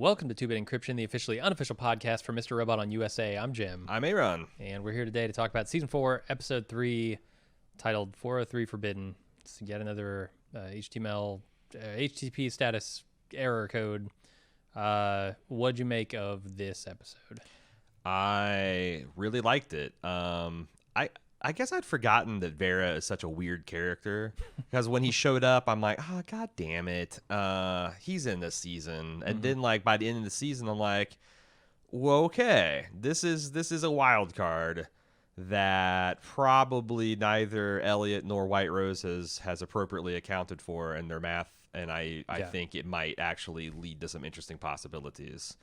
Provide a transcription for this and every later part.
Welcome to 2-Bit Encryption, the officially unofficial podcast for Mr. Robot on USA. I'm Jim. I'm A.Ron. And we're here today to talk about Season 4, Episode 3, titled 403 Forbidden. It's yet another HTTP status error code. What'd you make of this episode? I really liked it. I guess I'd forgotten that Vera is such a weird character because when he showed up, I'm like, oh, God damn it. He's in this season. And then like by the end of the season, I'm like, well, okay, this is a wild card that probably neither Elliot nor Whiterose has appropriately accounted for in their math. And I think it might actually lead to some interesting possibilities.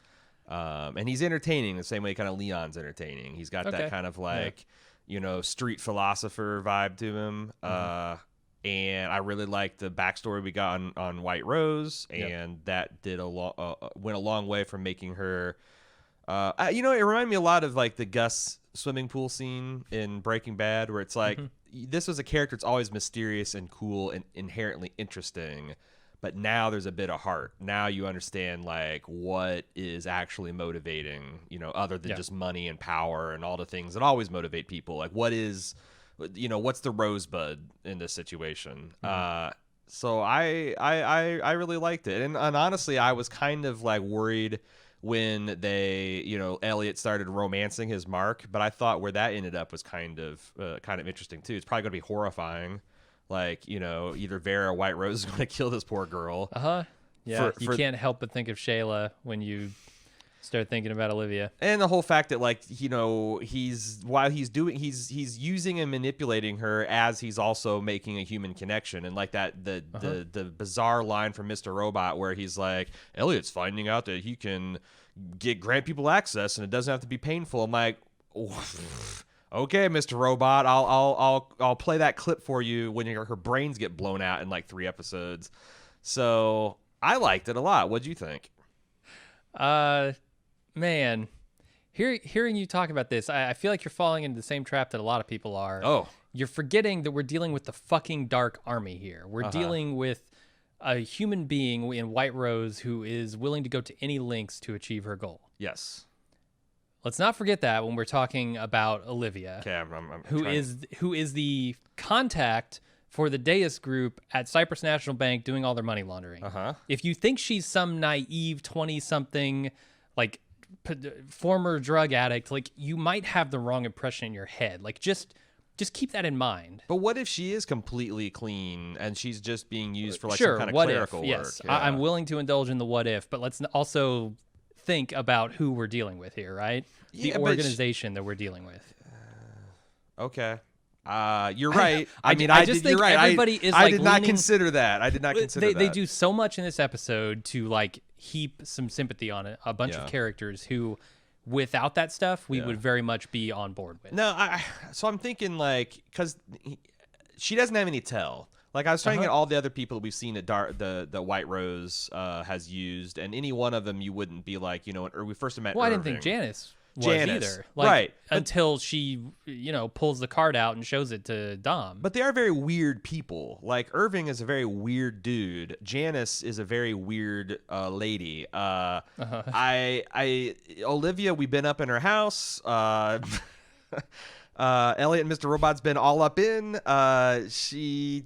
And he's entertaining the same way kind of Leon's entertaining. He's got that kind of like... you know, street philosopher vibe to him. And I really liked the backstory we got on Whiterose, and that did went a long way from making her, it reminded me a lot of like the Gus swimming pool scene in Breaking Bad, where it's like, this was a character that's always mysterious and cool and inherently interesting. But now there's a bit of heart. Now you understand like what is actually motivating, other than just money and power and all the things that always motivate people. Like what's the rosebud in this situation? So I really liked it. And honestly, I was kind of like worried when they, Elliot started romancing his Mark, but I thought where that ended up was kind of interesting too. It's probably going to be horrifying. Like, either Vera or Whiterose is going to kill this poor girl. Yeah, you can't help but think of Shayla when you start thinking about Olivia. And the whole fact that, like, he's using and manipulating her as he's also making a human connection. And like that, the bizarre line from Mr. Robot where he's like, Elliot's finding out that he can grant people access and it doesn't have to be painful. I'm like, okay, Mr. Robot, I'll play that clip for you when her brains get blown out in like 3 episodes. So I liked it a lot. What'd you think? Man, hearing you talk about this, I feel like you're falling into the same trap that a lot of people are. Oh. You're forgetting that we're dealing with the fucking Dark Army here. We're dealing with a human being in Whiterose who is willing to go to any lengths to achieve her goal. Yes. Let's not forget that when we're talking about Olivia, who is the contact for the Deus group at Cyprus National Bank doing all their money laundering. If you think she's some naive 20-something, like former drug addict, like you might have the wrong impression in your head. Like just keep that in mind. But what if she is completely clean and she's just being used for like some kind of what clerical if? work? Yes, Yeah. I'm willing to indulge in the what if, but let's also think about who we're dealing with here, right? The organization that we're dealing with. Okay. You're right. I just think everybody is I like did not consider that. I did not consider that. They do so much in this episode to like heap some sympathy on it. A bunch of characters who, without that stuff, we would very much be on board with. No, so I'm thinking like, because she doesn't have any tell. Like, I was trying to get all the other people that we've seen that the Whiterose has used, and any one of them you wouldn't be like, or we first met Well, Irving. I didn't think Janice was either. Like, right. Until she, pulls the card out and shows it to Dom. But they are very weird people. Like, Irving is a very weird dude. Janice is a very weird lady. Olivia, we've been up in her house. Elliot and Mr. Robot's been all up in. She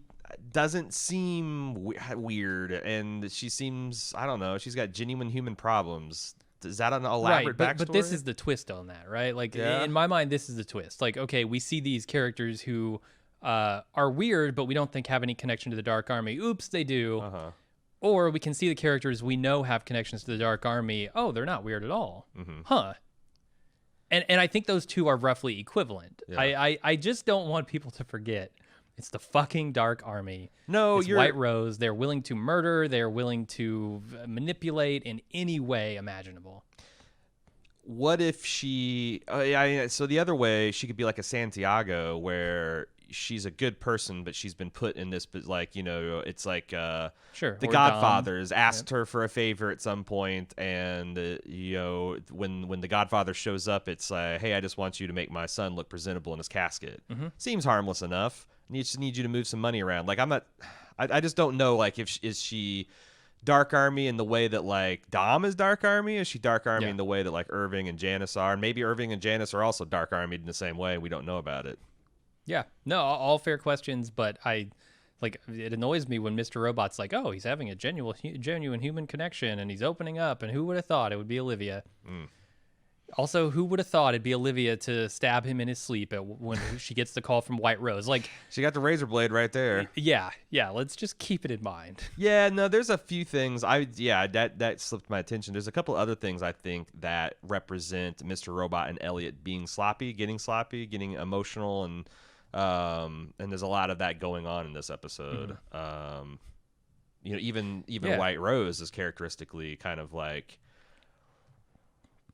doesn't seem weird, and she seems, I don't know, she's got genuine human problems. Is that an elaborate backstory? But this is the twist on that, right? Like, in my mind, this is the twist. Like, okay, we see these characters who are weird, but we don't think have any connection to the Dark Army. Oops, they do. Or we can see the characters we know have connections to the Dark Army. Oh, they're not weird at all. Huh. And I think those two are roughly equivalent. I just don't want people to forget. It's the fucking Dark Army. No, it's Whiterose. They're willing to murder. They're willing to manipulate in any way imaginable. What if she... so the other way, she could be like a Santiago, where she's a good person, but she's been put in this, like, it's like the Godfathers asked her for a favor at some point, and when the Godfather shows up, it's like, hey, I just want you to make my son look presentable in his casket. Seems harmless enough. Just need you to move some money around. Like, I just don't know, like, is she Dark Army in the way that like Dom is Dark Army? Is she Dark Army Yeah. in the way that like Irving and Janice are? And maybe Irving and Janice are also Dark Army in the same way. We don't know about it. Yeah. No, all fair questions, but it annoys me when Mr. Robot's like, oh, he's having a genuine human connection and he's opening up, and who would have thought it would be Olivia? Also, who would have thought it'd be Olivia to stab him in his sleep when she gets the call from Whiterose? Like, she got the razor blade right there. Yeah. Let's just keep it in mind. Yeah, no, there's a few things. That slipped my attention. There's a couple other things I think that represent Mr. Robot and Elliot being sloppy, getting emotional, and there's a lot of that going on in this episode. Even Whiterose is characteristically kind of like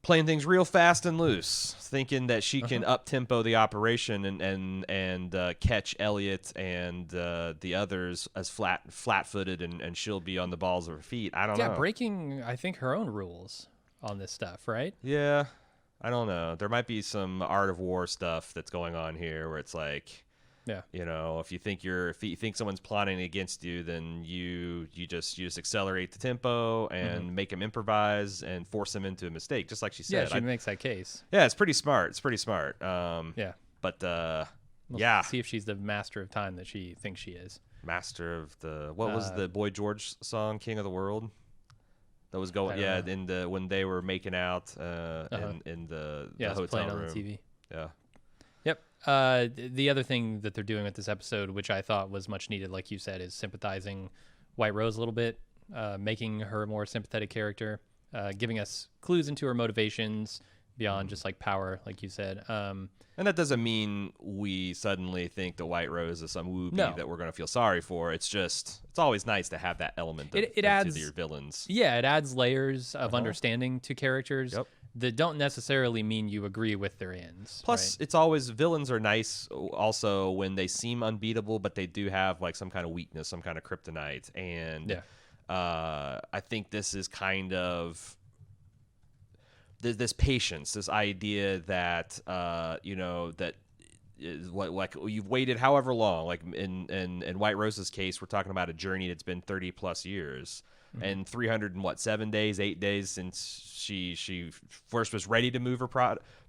playing things real fast and loose, thinking that she can up-tempo the operation and catch Elliot and the others as flat-footed, and she'll be on the balls of her feet. I don't know. Yeah, breaking, I think, her own rules on this stuff, right? Yeah, I don't know. There might be some Art of War stuff that's going on here where it's like, if you think someone's plotting against you, then you just accelerate the tempo and make them improvise and force them into a mistake, just like she said. Yeah, she makes that case. Yeah, it's pretty smart. But we'll see if she's the master of time that she thinks she is. Master of what was the Boy George song, King of the World? That was going when they were making out in the hotel playing room on the TV. Yeah. Yep. The other thing that they're doing with this episode, which I thought was much needed, like you said, is sympathizing Whiterose a little bit, making her a more sympathetic character, giving us clues into her motivations beyond just like power, like you said. And that doesn't mean we suddenly think that Whiterose is some whoopee that we're going to feel sorry for. It's just, it's always nice to have that element it adds to your villains. Yeah, it adds layers of understanding to characters that don't necessarily mean you agree with their ends. Plus, it's always, villains are nice also when they seem unbeatable, but they do have like some kind of weakness, some kind of kryptonite. And I think this is kind of this patience, this idea that that is like you've waited however long. Like in Whiterose's case, we're talking about a journey that's been 30+ years and 307 days, 8 days since she first was ready to move her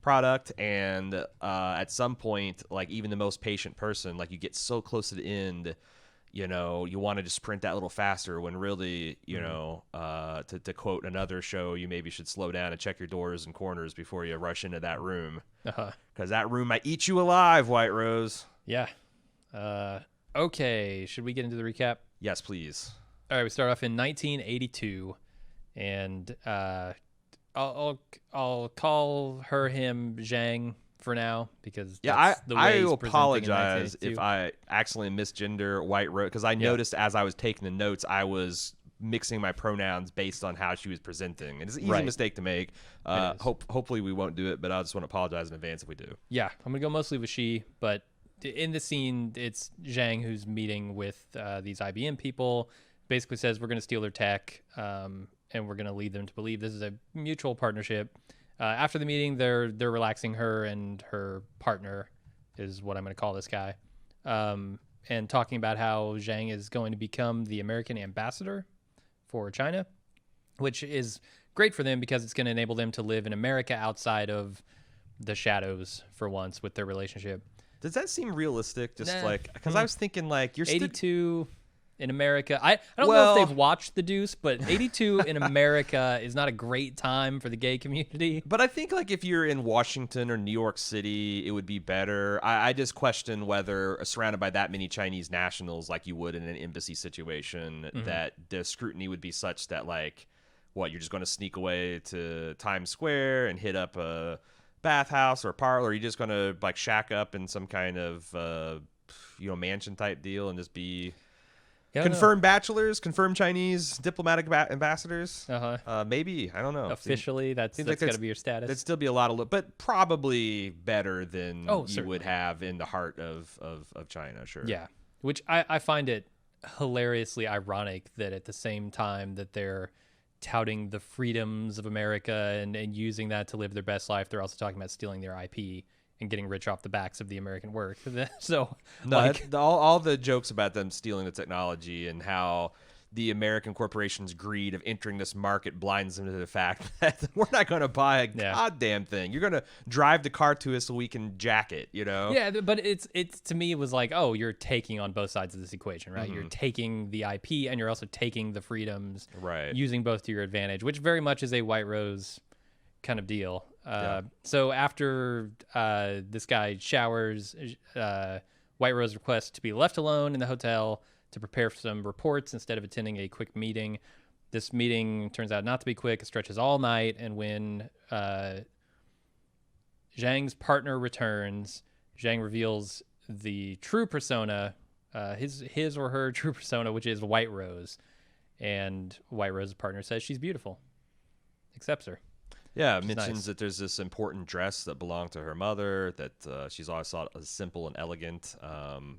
product. And at some point, like even the most patient person, like you get so close to the end, you want to just sprint that little faster when really, to quote another show, you maybe should slow down and check your doors and corners before you rush into that room. Because that room might eat you alive, Whiterose. Yeah. Okay. Should we get into the recap? Yes, please. All right. We start off in 1982, and I'll call him Zhang for now, because I apologize if I accidentally misgender Whiterose, because I noticed as I was taking the notes I was mixing my pronouns based on how she was presenting. It's an easy mistake to make. Hopefully we won't do it, but I just want to apologize in advance if we do. Yeah, I'm gonna go mostly with she, but in the scene it's Zhang who's meeting with these IBM people. Basically says we're gonna steal their tech, and we're gonna lead them to believe this is a mutual partnership. After the meeting, they're relaxing her and her partner, is what I'm going to call this guy, and talking about how Zhang is going to become the American ambassador for China, which is great for them because it's going to enable them to live in America outside of the shadows for once with their relationship. Does that seem realistic? Just because I was thinking like you're 82... in America, I don't know if they've watched The Deuce, but 82 in America is not a great time for the gay community. But I think like if you're in Washington or New York City, it would be better. I just question whether surrounded by that many Chinese nationals like you would in an embassy situation, that the scrutiny would be such that like, what, you're just going to sneak away to Times Square and hit up a bathhouse or a parlor? Or are you just going to like shack up in some kind of mansion type deal and just be... confirmed bachelors, confirmed Chinese diplomatic ambassadors. Maybe, I don't know. Officially, that's got to be your status. That'd still be a lot of, but probably better than you would have in the heart of China. Sure. Yeah, which I find it hilariously ironic that at the same time that they're touting the freedoms of America and using that to live their best life, they're also talking about stealing their IP and getting rich off the backs of the American work. So all the jokes about them stealing the technology and how the American corporation's greed of entering this market blinds them to the fact that we're not going to buy a goddamn thing. You're going to drive the car to us so we can jack it, you know? Yeah, but it's to me, it was like, oh, you're taking on both sides of this equation, right? You're taking the IP and you're also taking the freedoms, right? Using both to your advantage, which very much is a Whiterose kind of deal. So after this guy showers, Whiterose requests to be left alone in the hotel to prepare for some reports instead of attending a quick meeting. This meeting turns out not to be quick. It stretches all night, and when Zhang's partner returns, Zhang reveals the true persona, his or her true persona, which is Whiterose. And Whiterose's partner says she's beautiful, accepts her. Yeah, mentions that there's this important dress that belonged to her mother that she's always thought as simple and elegant.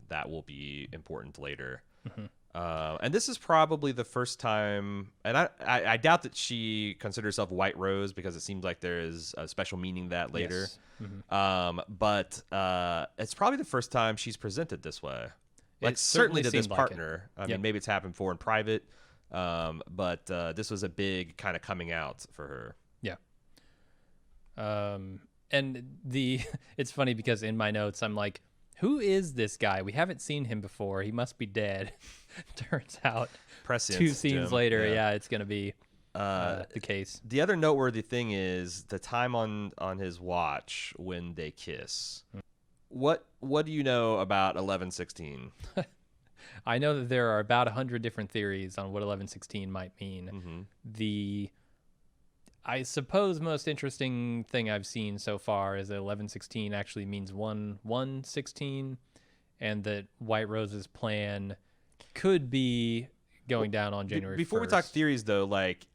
That will be important later. And this is probably the first time, and I doubt that she considers herself Whiterose because it seems like there is a special meaning that later. Yes. But it's probably the first time she's presented this way. Like certainly to this partner. I mean, maybe it's happened before in private, but this was a big kind of coming out for her. Yeah. And it's funny because in my notes I'm like, who is this guy? We haven't seen him before. He must be dead. Turns out, prescience, 2 scenes Jim. later, it's going to be the case. The other noteworthy thing is the time on his watch when they kiss. What do you know about 11/16? I know that there are about 100 different theories on what 11/16 might mean. I suppose most interesting thing I've seen so far is that 11/16 actually means 1/16, and that Whiterose's plan could be going down on January 1st. Before we talk theories, though, like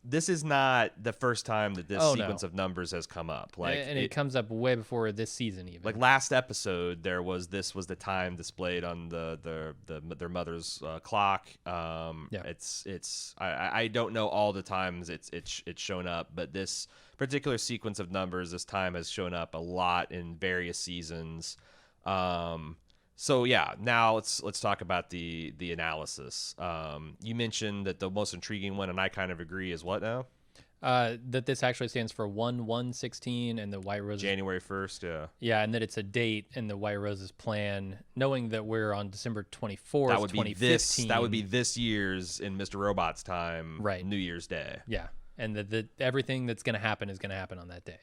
this is not the first time that this sequence of numbers has come up. Like, and it comes up way before this season, even. Like last episode, this was the time displayed on their mother's clock. I don't know all the times it's shown up, but this particular sequence of numbers this time has shown up a lot in various seasons. So yeah, now let's talk about the analysis. You mentioned that the most intriguing one, and I kind of agree, is what now? That this actually stands for 1/1/16, and the Whiterose January 1st. Yeah. Yeah, and that it's a date in the Whiterose's plan, knowing that we're on December 24th, that would 2015. That would be this year's in Mr. Robot's time, right? New Year's Day. Yeah, and that everything that's going to happen is going to happen on that day.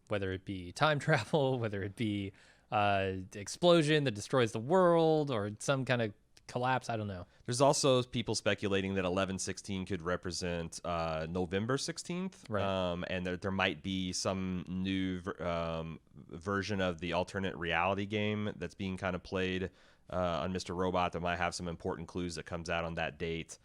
Whether it be time travel, whether it be explosion that destroys the world, or some kind of collapse. I don't know. There's also people speculating that 11/16 could represent November 16th, right? And there might be some new version of the alternate reality game that's being kind of played on Mr. Robot that might have some important clues that comes out on that date.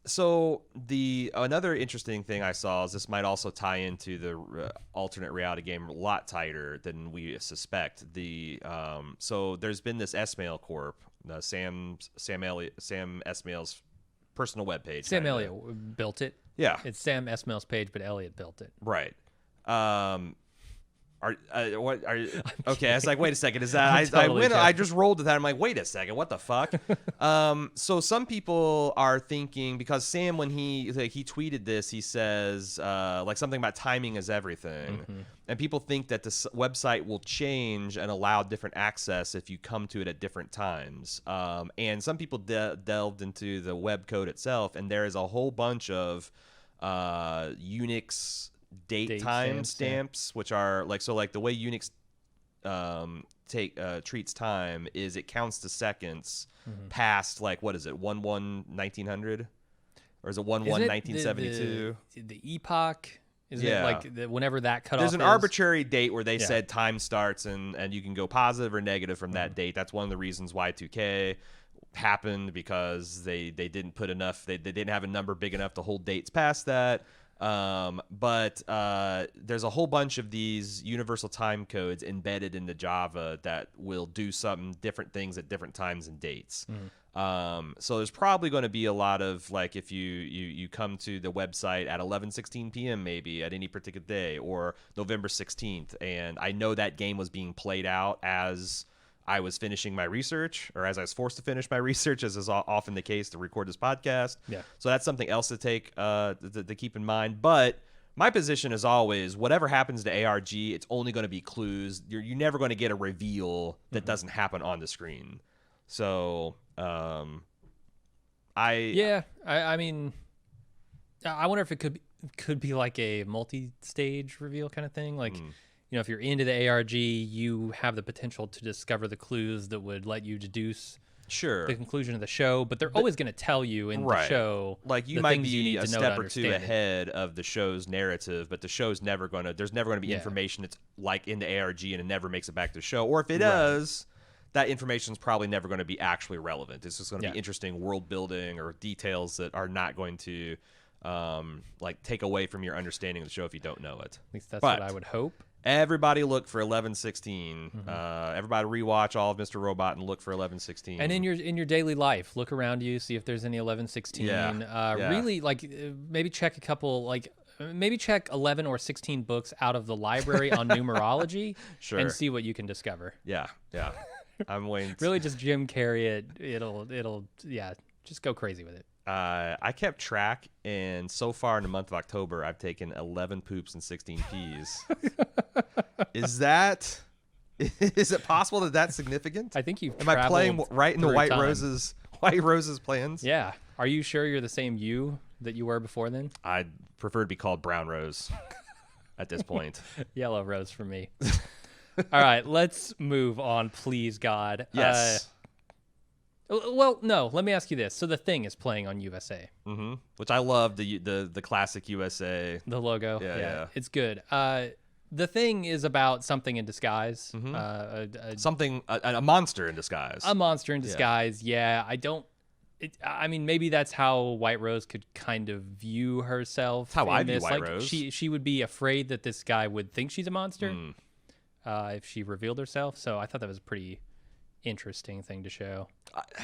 So another interesting thing I saw is this might also tie into the alternate reality game a lot tighter than we suspect. So there's been this Esmail Corp, Sam Esmail's personal webpage. Sam Elliott built it. Yeah, it's Sam Esmail's page, but Elliot built it. Right. Okay, I was like, wait a second, is that I just rolled with that. I'm like, wait a second, what the fuck? So some people are thinking, because Sam, when he tweeted this, he says like something about timing is everything, and people think that this website will change and allow different access if you come to it at different times. And some people delved into the web code itself, and there is a whole bunch of Unix date time stamps, which are like the way Unix treats time is it counts the seconds past, like, what is it, 1/1/1900, or is it 1/1/1972? The epoch, is it like whenever that cutoff? There's an arbitrary date where they said time starts, and you can go positive or negative from that date. That's one of the reasons Y2K happened, because they didn't put enough, they didn't have a number big enough to hold dates past that. But there's a whole bunch of these universal time codes embedded into Java that will do some different things at different times and dates. So there's probably going to be a lot of, like, if you come to the website at 11:16 p.m. maybe at any particular day, or November 16th, and I know that game was being played out as I was finishing my research, or as I was forced to finish my research, as is often the case to record this podcast. Yeah. So that's something else to take to keep in mind. But my position is always, whatever happens to ARG, it's only going to be clues. You're never going to get a reveal that doesn't happen on the screen. So, I mean, I wonder if it could be like a multi-stage reveal kind of thing. Like, if you're into the ARG, you have the potential to discover the clues that would let you deduce the conclusion of the show, but they're always going to tell you in the show, like, you might be a step or two ahead of the show's narrative, but the show's there's never going to be information that's like in the ARG and it never makes it back to the show. Or if it does, that information is probably never going to be actually relevant. It's just going to be interesting world building or details that are not going to like take away from your understanding of the show if you don't know it. At least that's what I would hope. Everybody look for 1116. Everybody rewatch all of Mr. Robot and look for 1116. And in your daily life, look around you, see if there's any 1116. Really, like, maybe check a couple, like, maybe check 11 or 16 books out of the library on numerology and see what you can discover. Yeah. I'm waiting. Really, just Jim Carrey it. It'll just go crazy with it. I kept track, and so far in the month of October, I've taken 11 poops and 16 pees. Is it possible that that's significant? I think you've. Am I playing right into Whiterose's plans? Yeah. Are you sure you're the same you that you were before then? I'd prefer to be called Brown Rose at this point. Yellow Rose for me. All right, let's move on, please, God. Yes. Well, no. Let me ask you this. So the Thing is playing on USA, which I love, the classic USA. The logo. Yeah. It's good. The Thing is about something in disguise. A monster in disguise. A monster in disguise. Yeah. I mean, maybe that's how Whiterose could kind of view herself. That's how I view like, Whiterose. She would be afraid that this guy would think she's a monster if she revealed herself. So I thought that was a pretty interesting thing to show.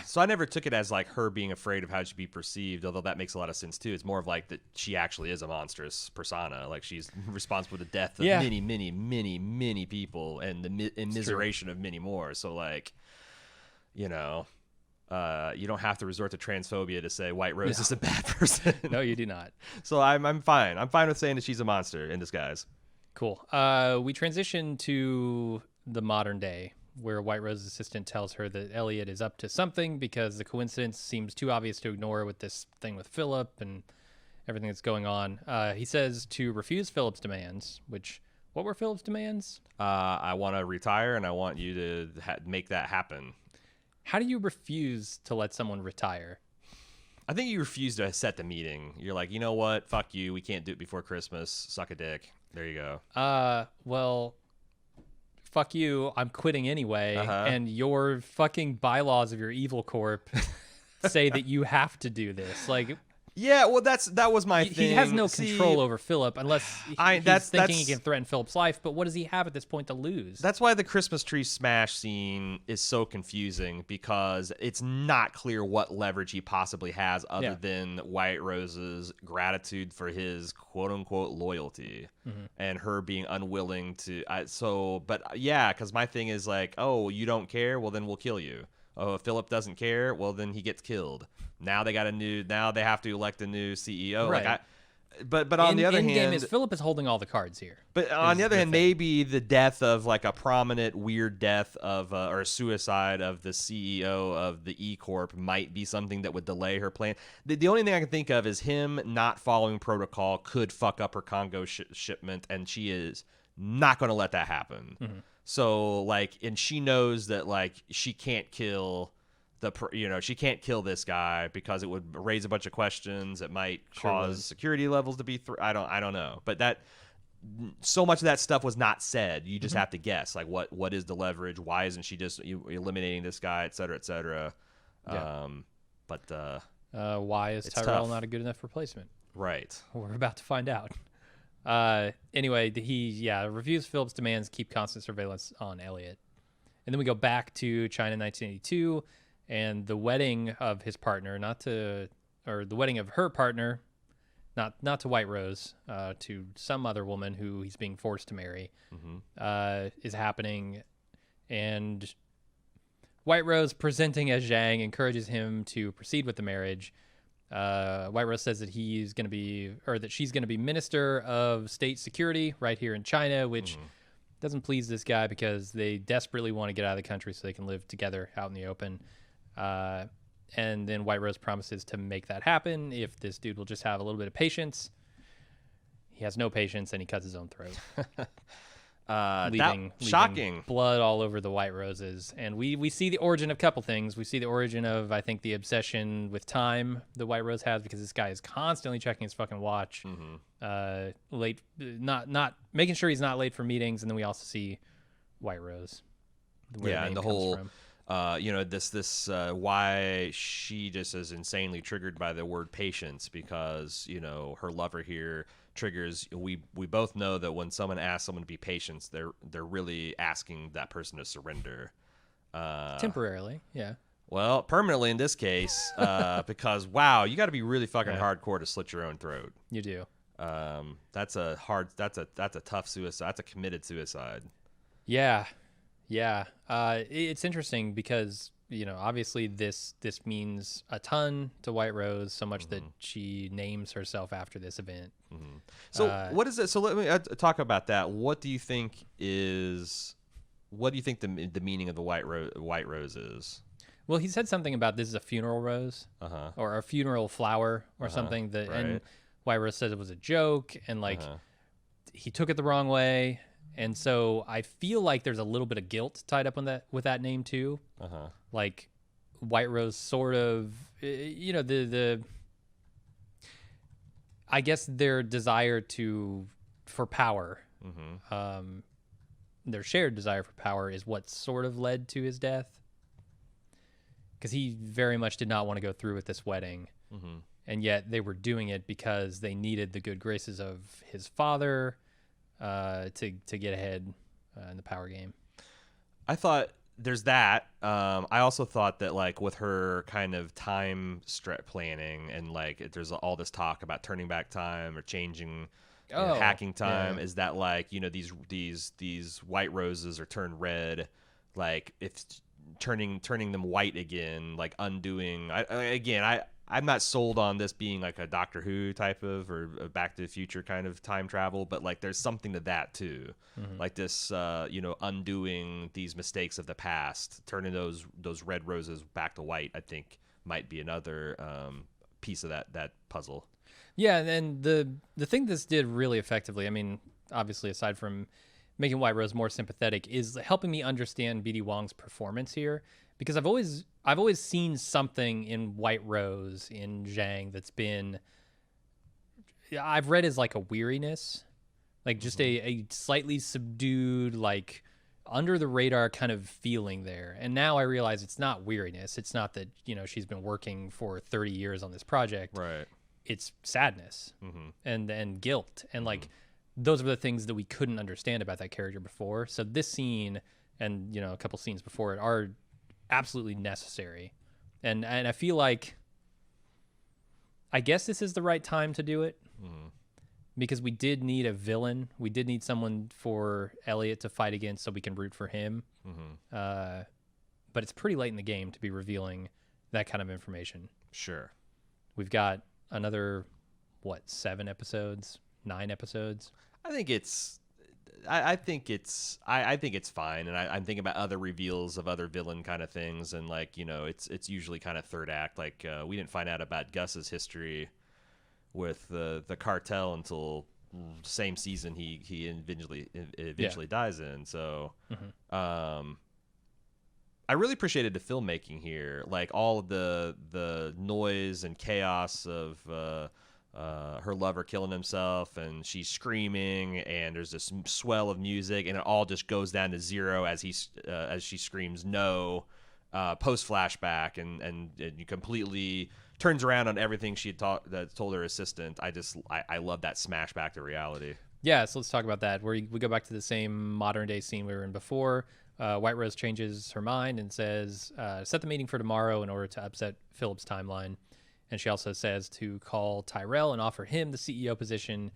So I never took it as like her being afraid of how she'd be perceived, although that makes a lot of sense too. It's more of like that she actually is a monstrous persona. Like, she's responsible for the death of many, many, many, many people and the immiseration of many more. So, like, you don't have to resort to transphobia to say Whiterose is a bad person. No, you do not. So I'm fine. I'm fine with saying that she's a monster in disguise. Cool. We transition to the modern day, where Whiterose's assistant tells her that Elliot is up to something because the coincidence seems too obvious to ignore with this thing with Philip and everything that's going on. He says to refuse Philip's demands, what were Philip's demands? I want to retire, and I want you to make that happen. How do you refuse to let someone retire? I think you refuse to set the meeting. You're like, you know what? Fuck you. We can't do it before Christmas. Suck a dick. There you go. Well, fuck you, I'm quitting anyway, and your fucking bylaws of your evil corp say that you have to do this. Like, yeah, well, that was my thing. He has no control over Philip unless he's thinking he can threaten Philip's life, but what does he have at this point to lose? That's why the Christmas tree smash scene is so confusing, because it's not clear what leverage he possibly has other than Whiterose's gratitude for his quote-unquote loyalty and her being unwilling to... because my thing is like, oh, you don't care? Well, then we'll kill you. Oh, if Philip doesn't care, well, then he gets killed. Now they have to elect a new CEO. Right. Like, but on the other hand, Philip is holding all the cards here. But on the other hand, maybe the death of like a prominent weird death of or a suicide of the CEO of the E Corp might be something that would delay her plan. The only thing I can think of is him not following protocol could fuck up her Congo shipment, and she is not going to let that happen. So, like, and she knows that, like, she can't kill she can't kill this guy because it would raise a bunch of questions. It might cause security levels to be I don't know. But that so much of that stuff was not said. You just have to guess, like, what is the leverage? Why isn't she just eliminating this guy, et cetera, et cetera? Yeah. Why is Tyrell not a good enough replacement? Right. We're about to find out. Anyway, he refused Philip's demands, keep constant surveillance on Elliot. And then we go back to China 1982 and the wedding of his partner, the wedding of her partner, not to Whiterose, to some other woman who he's being forced to marry, is happening. And Whiterose, presenting as Zhang, encourages him to proceed with the marriage. Whiterose says that she's going to be Minister of State Security right here in China, which doesn't please this guy because they desperately want to get out of the country so they can live together out in the open. And then Whiterose promises to make that happen if this dude will just have a little bit of patience. He has no patience, and he cuts his own throat. leaving shocking blood all over the White Roses. And we see the origin of a couple things. We see the origin of, I think, the obsession with time the White Rose has, because this guy is constantly checking his fucking watch, late, not making sure he's not late for meetings. And then we also see White Rose. And the whole this why she just is insanely triggered by the word patience, because her lover here triggers. We both know that when someone asks someone to be patient, they're really asking that person to surrender temporarily. Well, permanently in this case, because wow, you got to be really fucking hardcore to slit your own throat. You do. That's a tough suicide. That's a committed suicide. It's interesting because obviously this means a ton to Whiterose, so much that she names herself after this event. So what is it? So let me talk about that. What do you think the meaning of the White Rose is? Well, he said something about this is a funeral rose, or a funeral flower, or something that, and Whiterose said it was a joke, and he took it the wrong way. And so I feel like there's a little bit of guilt tied up with that name too. Like Whiterose sort of, I guess their desire for power, their shared desire for power is what sort of led to his death. Because he very much did not want to go through with this wedding. And yet they were doing it because they needed the good graces of his father, to get ahead in the power game. I thought there's that. I also thought that with her kind of time planning, and there's all this talk about turning back time or changing, hacking time. Is that these White Roses are turned red, if turning them white again, undoing. I'm not sold on this being a Doctor Who type of or a Back to the Future kind of time travel, but there's something to that too. This, undoing these mistakes of the past, turning those red roses back to white, I think might be another piece of that puzzle. Yeah, and the thing this did really effectively, I mean, obviously aside from making Whiterose more sympathetic, is helping me understand BD Wong's performance here. Because I've always seen something in Whiterose, in Zhang, that's been, I've read as a weariness, just a slightly subdued, under the radar kind of feeling there. And now I realize it's not weariness. It's not that, she's been working for 30 years on this project. Right. It's sadness and guilt. And those are the things that we couldn't understand about that character before. So this scene and, a couple scenes before it are absolutely necessary, and I feel like, I guess this is the right time to do it, because we did need a villain. We did need someone for Elliot to fight against so we can root for him. But it's pretty late in the game to be revealing that kind of information. Sure. We've got another 9 episodes. I think it's fine, and I'm thinking about other reveals of other villain kind of things, and it's usually kind of third act. We didn't find out about Gus's history with the cartel until same season he eventually dies in. So I really appreciated the filmmaking here, all of the noise and chaos of her lover killing himself, and she's screaming, and there's this swell of music, and it all just goes down to zero as she screams no, post flashback, and you completely turns around on everything she had told her assistant. I love that smash back to reality. Yeah, so let's talk about that. We go back to the same modern day scene we were in before. Whiterose changes her mind and says, set the meeting for tomorrow in order to upset Philip's timeline. And she also says to call Tyrell and offer him the CEO position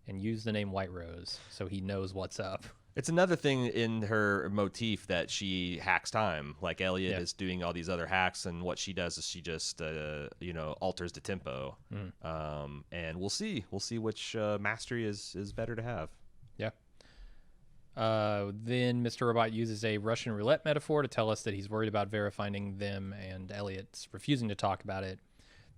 and use the name Whiterose so he knows what's up. It's another thing in her motif that she hacks time. Like Elliot is doing all these other hacks, and what she does is she just, alters the tempo. And we'll see which mastery is better to have. Yeah. Then Mr. Robot uses a Russian roulette metaphor to tell us that he's worried about Vera finding them, and Elliot's refusing to talk about it.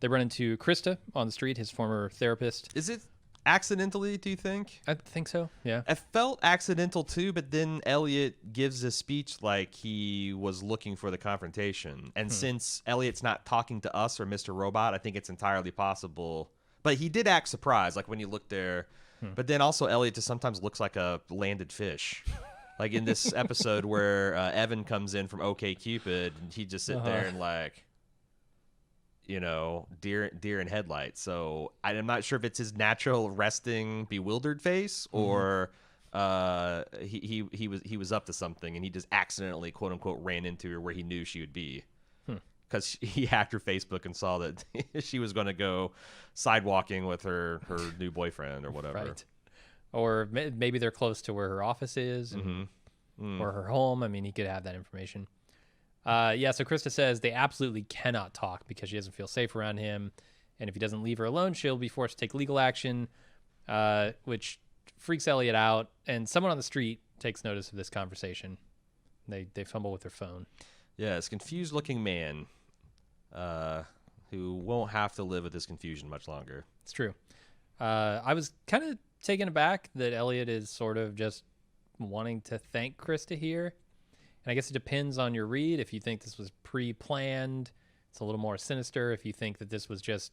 They run into Krista on the street, his former therapist. Is it accidentally, do you think? I think so, yeah. It felt accidental too, but then Elliot gives a speech like he was looking for the confrontation. And since Elliot's not talking to us or Mr. Robot, I think it's entirely possible. But he did act surprised, like when you look there. But then also Elliot just sometimes looks like a landed fish. Like in this episode where Evan comes in from OK Cupid, and he just sit there and like, deer in headlights. So I'm not sure if it's his natural resting bewildered face or he was up to something and he just accidentally quote unquote ran into her where he knew she would be, because he hacked her Facebook and saw that she was going to go sidewalking with her new boyfriend or whatever. Right. Or maybe they're close to where her office is or her home. I mean, he could have that information. So Krista says they absolutely cannot talk because she doesn't feel safe around him. And if he doesn't leave her alone, she'll be forced to take legal action, which freaks Elliot out. And someone on the street takes notice of this conversation. They fumble with their phone. Yeah, it's a confused-looking man who won't have to live with this confusion much longer. It's true. I was kind of taken aback that Elliot is sort of just wanting to thank Krista here. And I guess it depends on your read. If you think this was pre-planned, it's a little more sinister. If you think that this was just,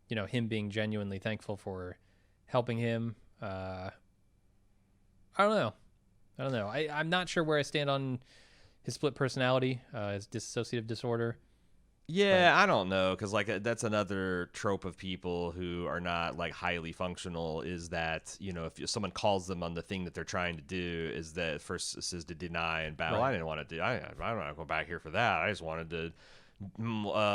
him being genuinely thankful for helping him, I don't know. I'm not sure where I stand on his split personality, his dissociative disorder. Yeah, I don't know, because that's another trope of people who are not highly functional, is that if someone calls them on the thing that they're trying to do, is that first this is to deny and battle. Right. I didn't want to do. I don't want to go back here for that. I just wanted to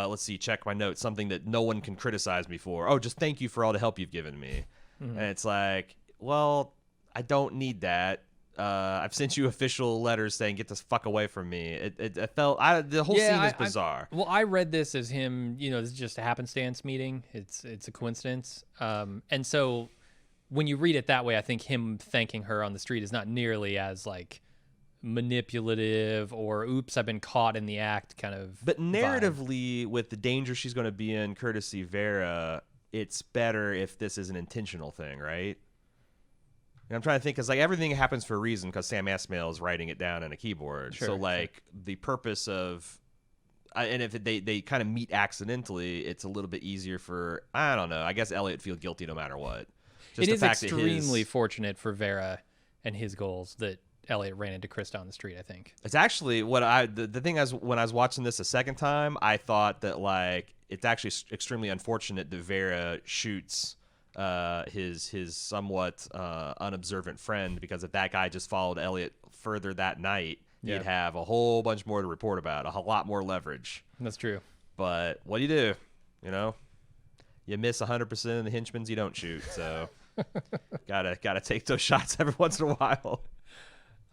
let's see, check my notes, something that no one can criticize me for. Oh, just thank you for all the help you've given me. And it's like, well, I don't need that. I've sent you official letters saying get the fuck away from me. It felt the whole scene is bizarre. I read this as him, this is just a happenstance meeting. It's a coincidence. And so when you read it that way, I think him thanking her on the street is not nearly as manipulative or oops, I've been caught in the act kind of. But narratively, with the danger she's going to be in, courtesy Vera, it's better if this is an intentional thing, right? And I'm trying to think, because everything happens for a reason, because Sam Esmail is writing it down on a keyboard. Sure, the purpose of, and if they kind of meet accidentally, it's a little bit easier for, I don't know, I guess Elliot feel guilty no matter what. It is extremely fortunate for Vera and his goals that Elliot ran into Krista on the street, I think. It's actually the thing is, when I was watching this a second time, I thought that it's actually extremely unfortunate that Vera shoots his somewhat unobservant friend, because if that guy just followed Elliot further that night, he'd have a whole bunch more to report about, a lot more leverage. That's true. But what do you do? You miss 100% of the henchmen's you don't shoot, so gotta take those shots every once in a while.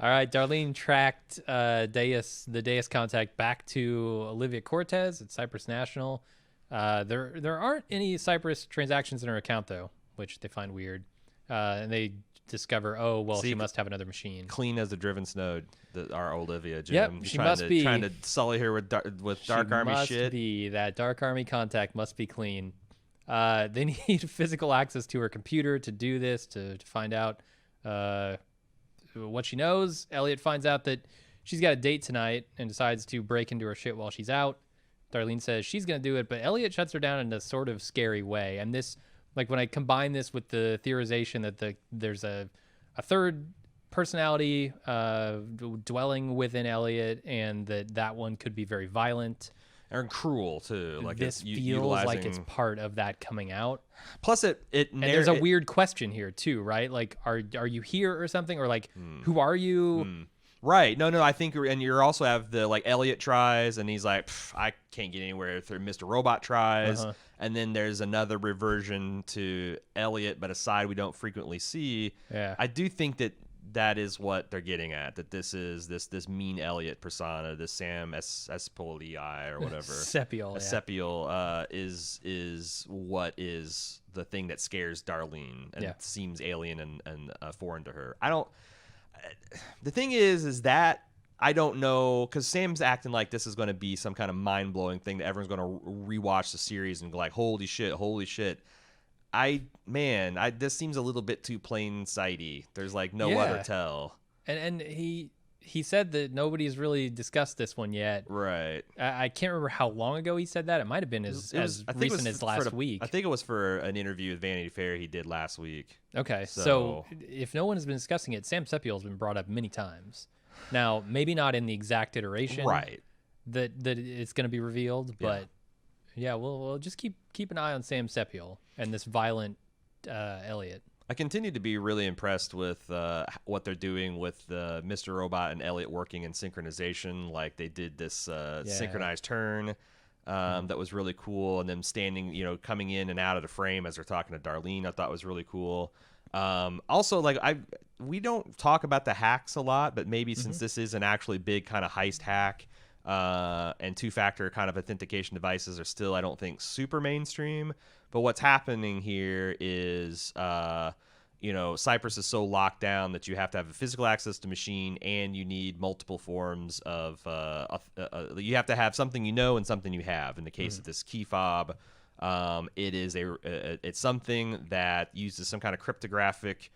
All right, Darlene tracked the Deus contact back to Olivia Cortez at Cypress National. There aren't any Cypress transactions in her account, though, which they find weird. And they discover, she must have another machine. Clean as the driven snow, our Olivia, Jim. Yep, she must be. Trying to sully her with Dark Army shit. That Dark Army contact must be clean. They need physical access to her computer to do this, to find out what she knows. Elliot finds out that she's got a date tonight and decides to break into her shit while she's out. Darlene says she's going to do it, but Elliot shuts her down in a sort of scary way. And this, when I combine this with the theorization that there's a third personality dwelling within Elliot, and that one could be very violent. And cruel, too. This feels like it's part of that coming out. Plus, and there's a weird question here, too, right? Are you here or something? Or, who are you? Right. No, I think, and you also have the, Elliot tries, and he's like, I can't get anywhere through Mr. Robot tries. And then there's another reversion to Elliot, but a side we don't frequently see. Yeah. I do think that that is what they're getting at. That this is this mean Elliot persona, this Sam S04E03 or whatever. Sepiol is what is the thing that scares Darlene and seems alien and foreign to her. The thing is that I don't know, because Sam's acting like this is going to be some kind of mind-blowing thing that everyone's going to rewatch the series and go like, holy shit. This seems a little bit too plain sighty. There's like no other tell. And he said that nobody's really discussed this one yet. Right. I can't remember how long ago he said that. It might have been as recent as last week. I think it was for an interview with Vanity Fair he did last week. Okay, so if no one has been discussing it, Sam Sepiol has been brought up many times. Now, maybe not in the exact iteration that it's going to be revealed, but we'll just keep an eye on Sam Sepiol and this violent Elliot. I continue to be really impressed with what they're doing with Mr. Robot and Elliot working in synchronization. Like they did this synchronized turn that was really cool, and them standing, coming in and out of the frame as they're talking to Darlene, I thought was really cool. Also, like we don't talk about the hacks a lot, but maybe since this is an actually big kind of heist hack, and two-factor kind of authentication devices are still, I don't think, super mainstream. But what's happening here is, Cyprus is so locked down that you have to have a physical access to machine, and you need multiple forms of, you have to have something and something you have. In the case of this key fob, it's something that uses some kind of cryptographic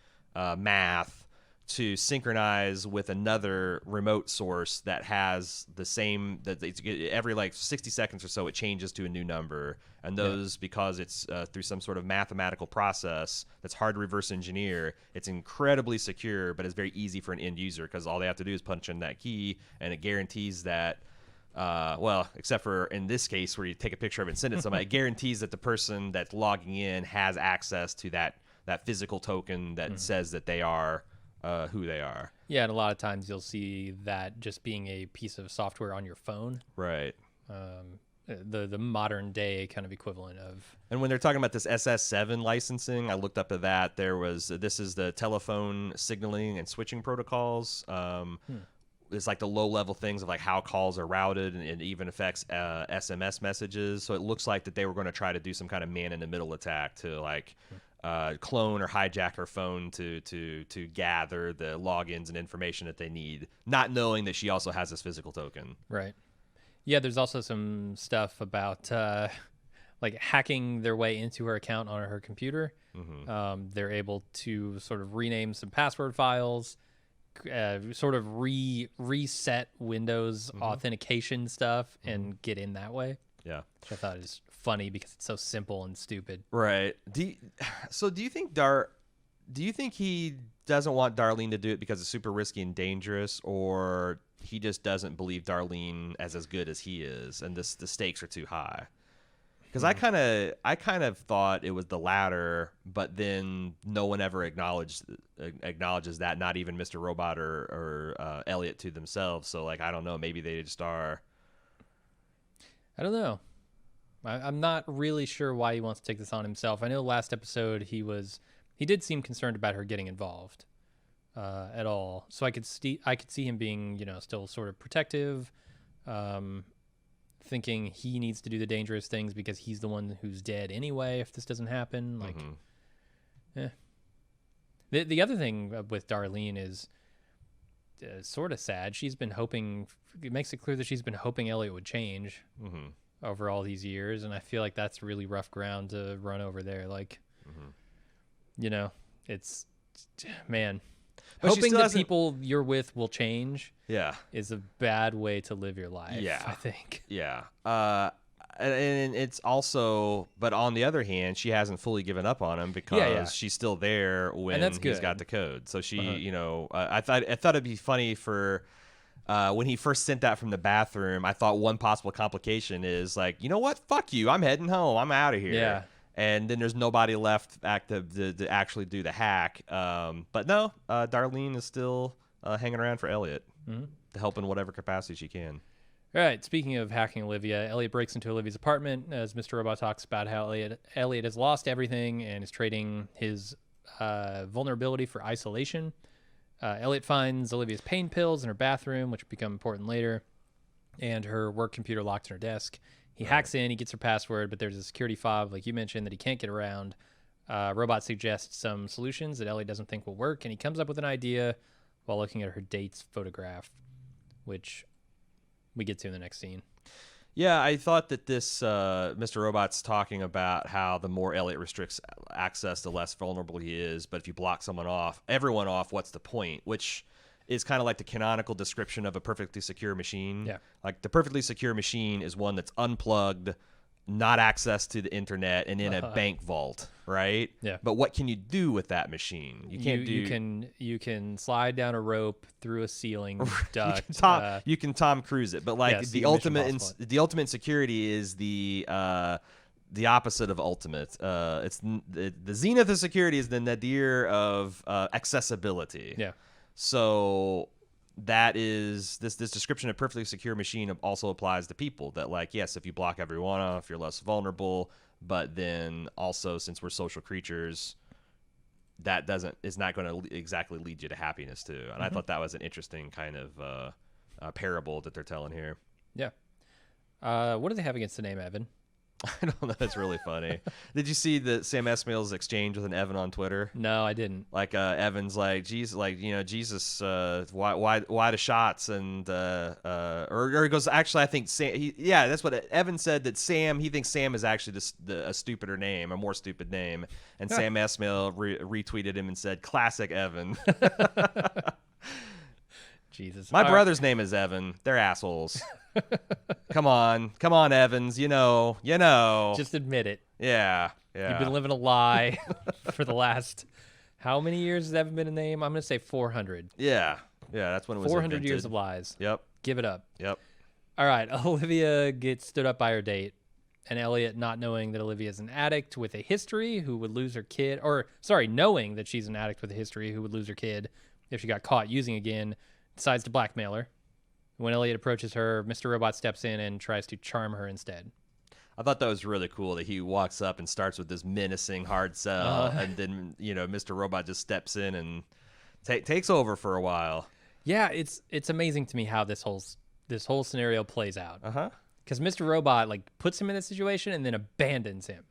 math to synchronize with another remote source that has the same, that every like 60 seconds or so it changes to a new number, and those because it's through some sort of mathematical process that's hard to reverse engineer, it's incredibly secure, but it's very easy for an end user because all they have to do is punch in that key, and it guarantees that except for in this case where you take a picture of it and send it to somebody, it guarantees that the person that's logging in has access to that physical token that says that they are who they are. Yeah, and a lot of times you'll see that just being a piece of software on your phone. Right. The modern day kind of equivalent of. And when they're talking about this SS7 licensing, I looked up at that. This is the telephone signaling and switching protocols. It's like the low level things of like how calls are routed, and it even affects SMS messages. So it looks like that they were going to try to do some kind of man in the middle attack to like clone or hijack her phone to gather the logins and information that they need, not knowing that she also has this physical token. Right. Yeah, there's also some stuff about like hacking their way into her account on her computer. They're able to sort of rename some password files, sort of reset Windows authentication stuff and get in that way. Yeah. Which I thought is funny because it's so simple and stupid. Right. Do you think he doesn't want Darlene to do it because it's super risky and dangerous, or he just doesn't believe Darlene as good as he is, and the stakes are too high? Because I kind of thought it was the latter, but then no one ever acknowledges that, not even Mr. Robot or Elliot to themselves. So like, I don't know, maybe they just are. I don't know. I'm not really sure why he wants to take this on himself. I know last episode he did seem concerned about her getting involved at all. So I could see him being, still sort of protective, thinking he needs to do the dangerous things because he's the one who's dead anyway if this doesn't happen. Like, The other thing with Darlene is sort of sad. She's been hoping. It makes it clear that she's been hoping Elliot would change over all these years, and I feel like that's really rough ground to run over there. Like, it's man. But hoping that people you're with will change is a bad way to live your life, I think. Yeah. And it's also, but on the other hand, she hasn't fully given up on him because she's still there when he's got the code. So she, I thought it'd be funny for when he first sent that from the bathroom. I thought one possible complication is like, you know what? Fuck you. I'm heading home. I'm out of here. Yeah. And then there's nobody left active to actually do the hack. But no, Darlene is still hanging around for Elliot to help in whatever capacity she can. All right. Speaking of hacking Olivia, Elliot breaks into Olivia's apartment as Mr. Robot talks about how Elliot has lost everything and is trading his vulnerability for isolation. Elliot finds Olivia's pain pills in her bathroom, which become important later, and her work computer locked in her desk. He hacks in, he gets her password, but there's a security fob, like you mentioned, that he can't get around. Robot suggests some solutions that Elliot doesn't think will work, and he comes up with an idea while looking at her date's photograph, which we get to in the next scene. Yeah, I thought that this Mr. Robot's talking about how the more Elliot restricts access, the less vulnerable he is. But if you block everyone off, what's the point? Which is kind of like the canonical description of a perfectly secure machine. Yeah. Like the perfectly secure machine is one that's unplugged, not access to the internet, and in a bank vault, right? Yeah. But what can you do with that machine? You can't You can slide down a rope through a ceiling duct. You can Tom Cruise it, but like the ultimate security is the opposite of ultimate. It's the zenith of security is the nadir of accessibility. Yeah. So that is this description of perfectly secure machine also applies to people. That like, yes, if you block everyone off, you're less vulnerable. But then also, since we're social creatures, that is not going to exactly lead you to happiness too. And I thought that was an interesting kind of parable that they're telling here. Yeah. What do they have against the name Evan? I don't know. That's really funny. Did you see the Sam Esmail's exchange with an Evan on Twitter? No, I didn't. Like Evan's like, Jesus, why the shots? And or he goes, actually, I think Sam. That's what Evan said, that Sam. He thinks Sam is actually a stupider name, a more stupid name. And Sam Esmail retweeted him and said, "Classic Evan." Jesus. My brother's name is Evan. They're assholes. Come on, Evans. You know. Just admit it. Yeah. You've been living a lie for the last, how many years has Evan been a name? I'm going to say 400. Yeah, that's when it was 400 invented. years of lies. Yep. Give it up. Yep. All right. Olivia gets stood up by her date, and Elliot, not knowing that Olivia is an addict with a history who would lose her kid, knowing that she's an addict with a history who would lose her kid if she got caught using again, decides to blackmail her. When Elliot approaches her, Mr. Robot steps in and tries to charm her instead. I thought that was really cool that he walks up and starts with this menacing hard sell, and then Mr. Robot just steps in and takes over for a while. Yeah, it's amazing to me how this whole scenario plays out. Because Mr. Robot puts him in this situation and then abandons him.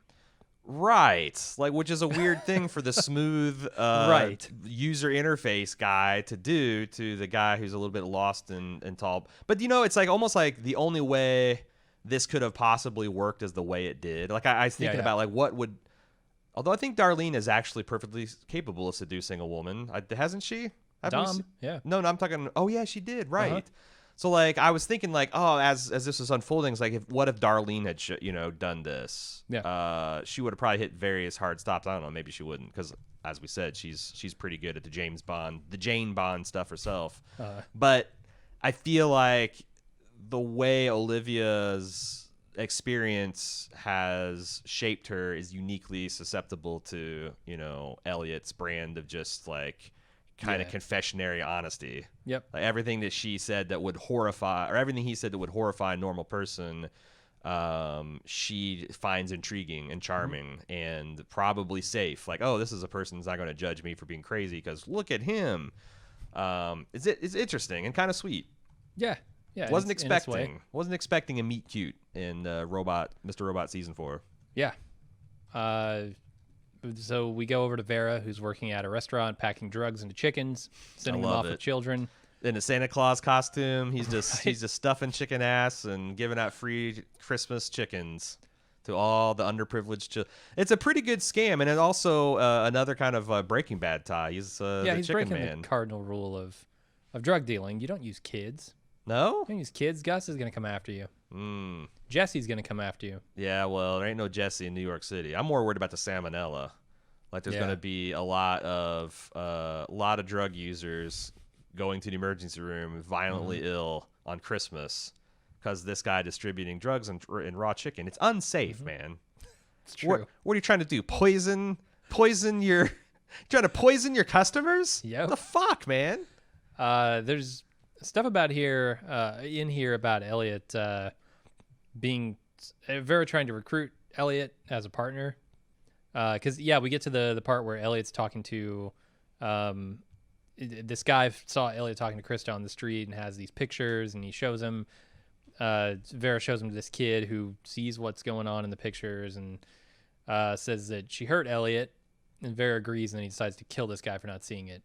Right, which is a weird thing for the smooth user interface guy to do to the guy who's a little bit lost and tall. But it's almost like the only way this could have possibly worked is the way it did. I was thinking about what would. Although I think Darlene is actually perfectly capable of seducing a woman, hasn't she? Dom, yeah. No, I'm talking. Oh yeah, she did. Right. So I was thinking as this was unfolding, it's what if Darlene had done this? Yeah. She would have probably hit various hard stops. I don't know, maybe she wouldn't, because as we said, she's pretty good at the Jane Bond stuff herself. But I feel like the way Olivia's experience has shaped her is uniquely susceptible to Elliot's brand of just kind of confessionary honesty. Yep. Everything that she said that would horrify, or everything he said that would horrify a normal person, she finds intriguing and charming and probably safe. This is a person who's not going to judge me for being crazy because look at him. It's interesting and kind of sweet. Yeah. Wasn't expecting a meet cute in Mr. Robot season 4. Yeah. So we go over to Vera, who's working at a restaurant, packing drugs into chickens, sending them off with children. In a Santa Claus costume, he's just stuffing chicken ass and giving out free Christmas chickens to all the underprivileged children. It's a pretty good scam, and it's also another kind of Breaking Bad tie. He's he's chicken breaking man. The cardinal rule of drug dealing. You don't use kids. No? You don't use kids. Gus is going to come after you. Jesse's going to come after you. Yeah, well, there ain't no Jesse in New York City. I'm more worried about the salmonella. There's going to be a lot of drug users going to the emergency room violently ill on Christmas because this guy distributing drugs and raw chicken. It's unsafe, man. It's true. What are you trying to do? Poison your trying to poison your customers? Yeah. What the fuck, man? There's stuff about in here about Elliot being Vera trying to recruit Elliot as a partner. Because we get to the part where Elliot's talking to this guy saw Elliot talking to Krista on the street and has these pictures, and he shows him. Vera shows him to this kid who sees what's going on in the pictures and says that she hurt Elliot, and Vera agrees, and then he decides to kill this guy for not seeing it.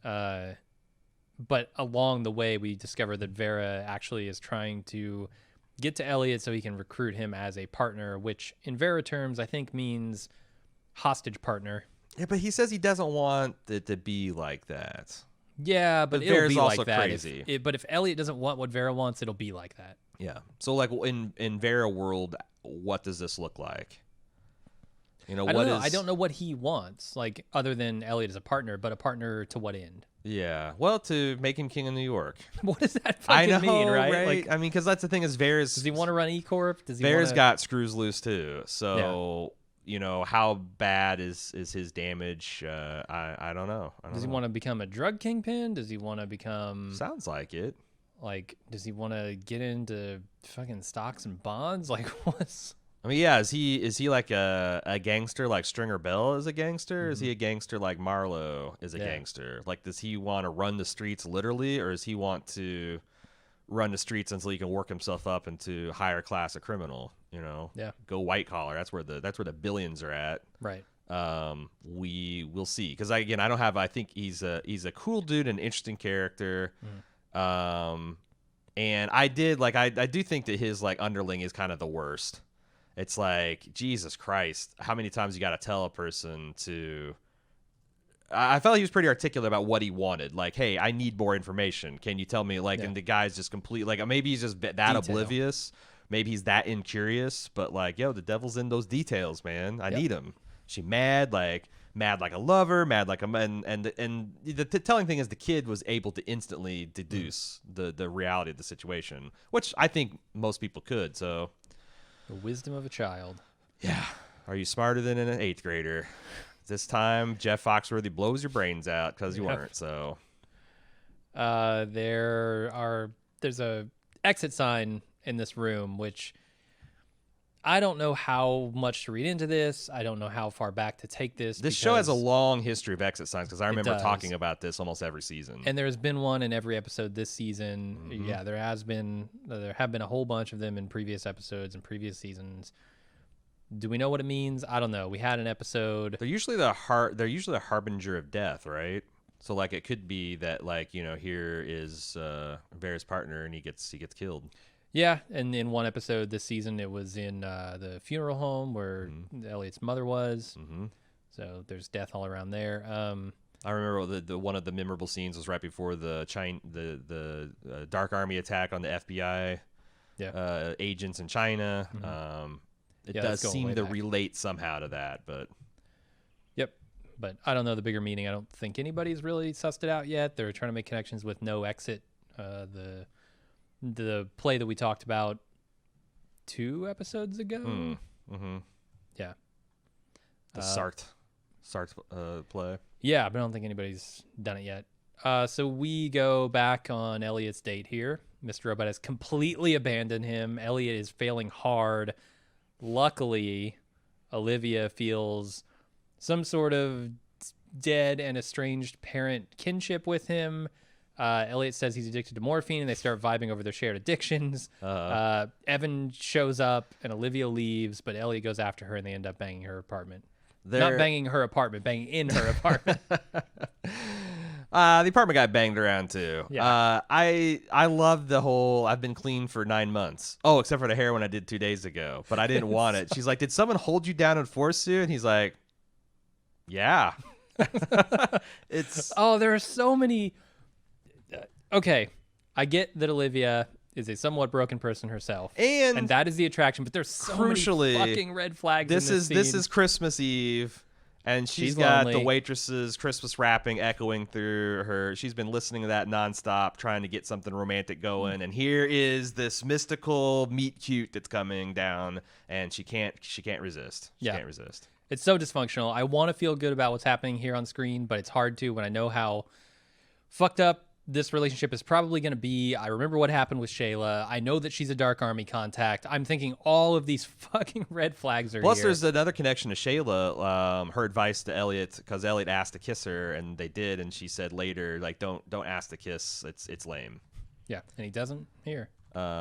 But along the way, we discover that Vera actually is trying to get to Elliot so he can recruit him as a partner, which in Vera terms, I think means hostage partner. Yeah, but he says he doesn't want it to be like that. Yeah, but it'll Vera's be also like that. crazy. But if Elliot doesn't want what Vera wants, it'll be like that. Yeah. So like in Vera world, what does this look like? You know, I don't know what he wants, like other than Elliot as a partner, but a partner to what end? Yeah. Well, to make him king of New York. What does that fucking mean, right? Like, I mean, because that's the thing is Vera's. Does he want to run E Corp? Vera's got screws loose too. So you know, how bad is his damage? I don't know. Does he want to become a drug kingpin? Does he want to become? Sounds like it. Like, does he want to get into fucking stocks and bonds? Like, what's? I mean, yeah. Is he like a gangster like Stringer Bell is a gangster? Mm-hmm. Is he a gangster like Marlowe is a gangster? Like, does he want to run the streets literally, or does he want to run the streets until he can work himself up into higher class of criminal? You know, go white collar. That's where the billions are at. Right. We will see, because I don't have. I think he's a cool dude, an interesting character. And I do think that his like underling is kind of the worst. It's like, Jesus Christ, how many times you got to tell a person to. I felt he was pretty articulate about what he wanted. Like, hey, I need more information. Can you tell me? Like, and the guy's just complete. Like, maybe he's just that oblivious. Maybe he's that incurious. But like, yo, the devil's in those details, man. I need him. She mad like a lover, mad like a man. And the telling thing is the kid was able to instantly deduce the reality of the situation, which I think most people could. So, the wisdom of a child. Yeah. Are you smarter than an 8th grader? This time, Jeff Foxworthy blows your brains out because you weren't. So, there's a exit sign in this room, which I don't know how much to read into this. I don't know how far back to take this. This show has a long history of exit signs, because I remember talking about this almost every season. And there's been one in every episode this season. Mm-hmm. Yeah, there have been a whole bunch of them in previous episodes and previous seasons. Do we know what it means? I don't know. We had an episode. They're usually the harbinger of death, right? So like it could be that, like, you know, here is Vera's partner and he gets killed. Yeah, and in one episode this season, it was in the funeral home where Elliot's mother was. Mm-hmm. So there's death all around there. I remember the one of the memorable scenes was right before the Dark Army attack on the FBI agents in China. Mm-hmm. It does seem to relate somehow to that, but but I don't know the bigger meaning. I don't think anybody's really sussed it out yet. They're trying to make connections with No Exit, the play that we talked about 2 episodes ago. Mm-hmm. Yeah. The Sartre play. Yeah, but I don't think anybody's done it yet. So we go back on Elliot's date here. Mr. Robot has completely abandoned him. Elliot is failing hard. Luckily, Olivia feels some sort of dead and estranged parent kinship with him. Elliot says he's addicted to morphine, and they start vibing over their shared addictions. Evan shows up, and Olivia leaves, but Elliot goes after her, and they end up banging her apartment. Not banging her apartment, banging in her apartment. The apartment got banged around too. Yeah. I love the whole I've been clean for 9 months. Oh, except for the heroin I did 2 days ago, but I didn't want it. She's like, did someone hold you down and force you? And he's like, yeah. There are so many. Okay, I get that Olivia is a somewhat broken person herself, and that is the attraction. But there's so many fucking red flags. This is Christmas Eve. And she's got lonely. The waitress's Christmas wrapping echoing through her. She's been listening to that nonstop, trying to get something romantic going. And here is this mystical meet cute that's coming down, and she can't resist. She can't resist. It's so dysfunctional. I want to feel good about what's happening here on screen, but it's hard to when I know how fucked up this relationship is probably going to be, I remember what happened with Shayla. I know that she's a Dark Army contact. I'm thinking all of these fucking red flags are Plus, here. there's another connection to Shayla. Her advice to Elliot, because Elliot asked to kiss her, and they did, and she said later, like, don't ask to kiss. It's lame. Yeah, and he doesn't here.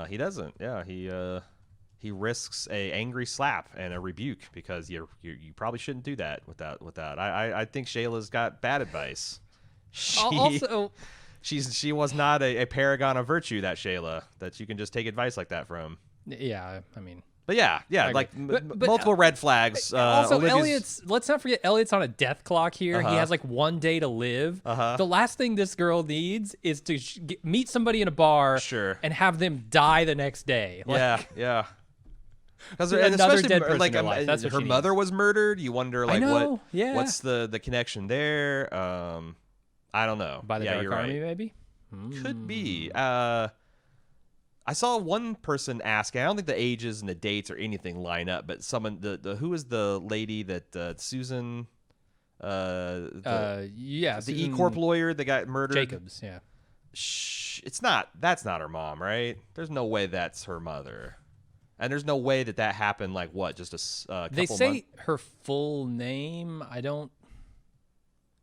He doesn't. Yeah, he risks a angry slap and a rebuke because you probably shouldn't do that without. I think Shayla's got bad advice. She was not a paragon of virtue, that Shayla, that you can just take advice like that from. Yeah, I mean. But yeah, like multiple red flags. Also, let's not forget, Elliot's on a death clock here. He has like 1 day to live. The last thing this girl needs is to meet somebody in a bar and have them die the next day. Like, yeah. Because another dead person in her life. That's what her mother was murdered. You wonder, like, what's the connection there? I don't know. By the Dark Army, maybe? Could be. I saw one person ask, I don't think the ages and the dates or anything line up, but someone, who is the lady that Susan, the E-Corp lawyer that got murdered? Jacobs, yeah. That's not her mom, right? There's no way that's her mother. And there's no way that happened, like, just a couple They say months? her full name.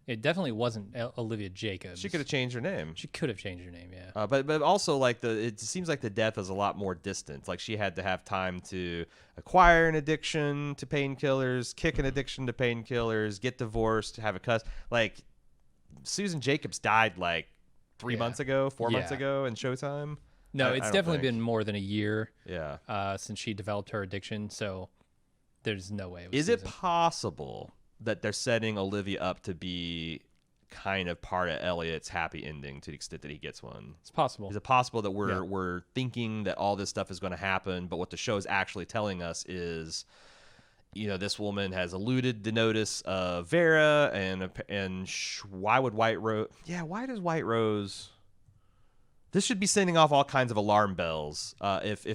It definitely wasn't Olivia Jacobs. She could have changed her name. She could have changed her name, yeah. But also, like, it seems like the death is a lot more distant. Like, she had to have time to acquire an addiction to painkillers, kick an addiction to painkillers, get divorced, have a cuss. Like, Susan Jacobs died, like, 4 months ago in Showtime. No, it's definitely been more than a year since she developed her addiction, so there's no way. Is it possible that they're setting Olivia up to be kind of part of Elliot's happy ending to the extent that he gets one? It's possible. Is it possible that we're thinking that all this stuff is going to happen, but what the show is actually telling us is, this woman has eluded the notice of Vera, and why would Whiterose? Yeah, why does Whiterose? This should be sending off all kinds of alarm bells. If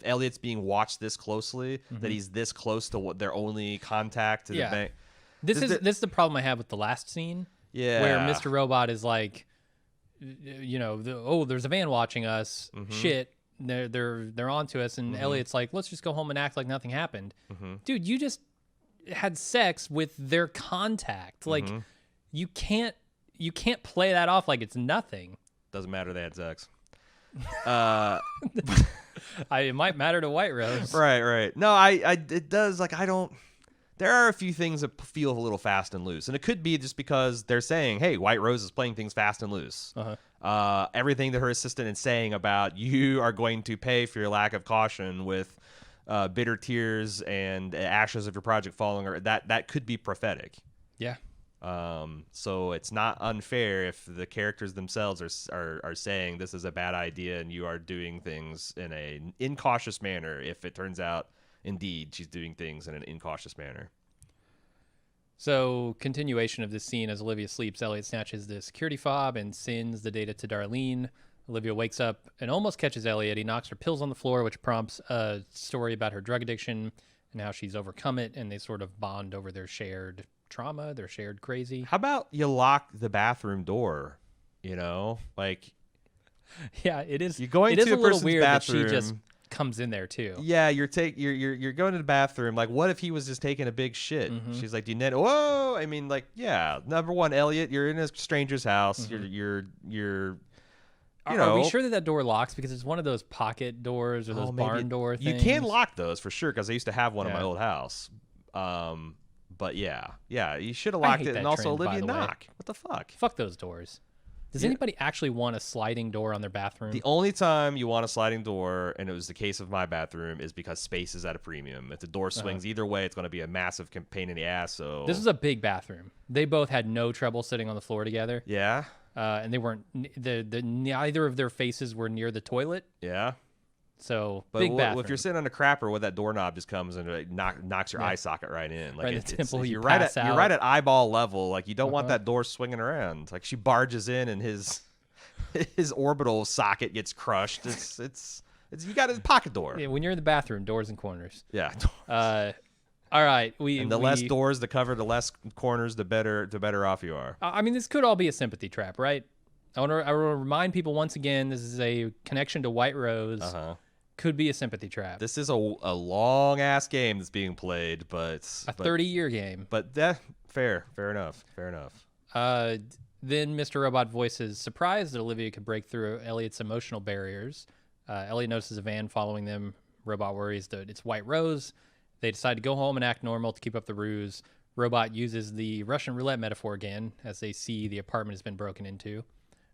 Elliot's being watched this closely, that he's this close to what their only contact to the bank. This is the problem I have with the last scene. Yeah, where Mr. Robot is like, there's a van watching us. Shit, they're onto us, and Elliot's like, let's just go home and act like nothing happened. Dude, you just had sex with their contact. Like, you can't play that off like it's nothing. Doesn't matter they had sex. It might matter to Whiterose. Right. No, it does. Like, I don't. There are a few things that feel a little fast and loose, and it could be just because they're saying, "Hey, Whiterose is playing things fast and loose." Everything that her assistant is saying about you are going to pay for your lack of caution with bitter tears and ashes of your project falling, or that could be prophetic. Yeah. So it's not unfair if the characters themselves are saying this is a bad idea and you are doing things in an incautious manner, if it turns out indeed she's doing things in an incautious manner. So, continuation of this scene: as Olivia sleeps, Elliot snatches the security fob and sends the data to Darlene. Olivia wakes up and almost catches Elliot. He knocks her pills on the floor, which prompts a story about her drug addiction and how she's overcome it, and they sort of bond over their shared trauma, their shared crazy. How about you lock the bathroom door? Like, yeah, it is. You're going to a a little person's weird bathroom. that she just comes in there too. Yeah, you're going to the bathroom. Like, what if he was just taking a big shit? She's like, "Do you need?" Whoa! I mean, like, yeah. Number one, Elliot, you're in a stranger's house. You're. Are we sure that door locks? Because it's one of those pocket doors or those barn door things. You can lock those for sure, because I used to have one in my old house. But yeah, you should have locked it. And also, Olivia, knock. What the fuck? Fuck those doors. Does anybody actually want a sliding door on their bathroom? The only time you want a sliding door, and it was the case of my bathroom, is because space is at a premium. If the door swings either way, it's going to be a massive pain in the ass. So this is a big bathroom. They both had no trouble sitting on the floor together. Yeah. And they weren't. Neither of their faces were near the toilet. Yeah. So, but big bathroom. If you're sitting on a crapper, where that doorknob just comes and it knocks your eye socket right in, like right in the temple, you're right at eyeball level. Like, you don't want that door swinging around. Like, she barges in and his orbital socket gets crushed. It's you got a pocket door. Yeah, when you're in the bathroom, doors and corners. Yeah. All right. Less doors to cover, the less corners, the better off you are. I mean, this could all be a sympathy trap, right? I want to remind people once again, this is a connection to Whiterose. Could be a sympathy trap. This is a long-ass game that's being played, but... A 30-year game. But fair enough. Then Mr. Robot voices surprised that Olivia could break through Elliot's emotional barriers. Elliot notices a van following them. Robot worries that it's Whiterose. They decide to go home and act normal to keep up the ruse. Robot uses the Russian roulette metaphor again as they see the apartment has been broken into.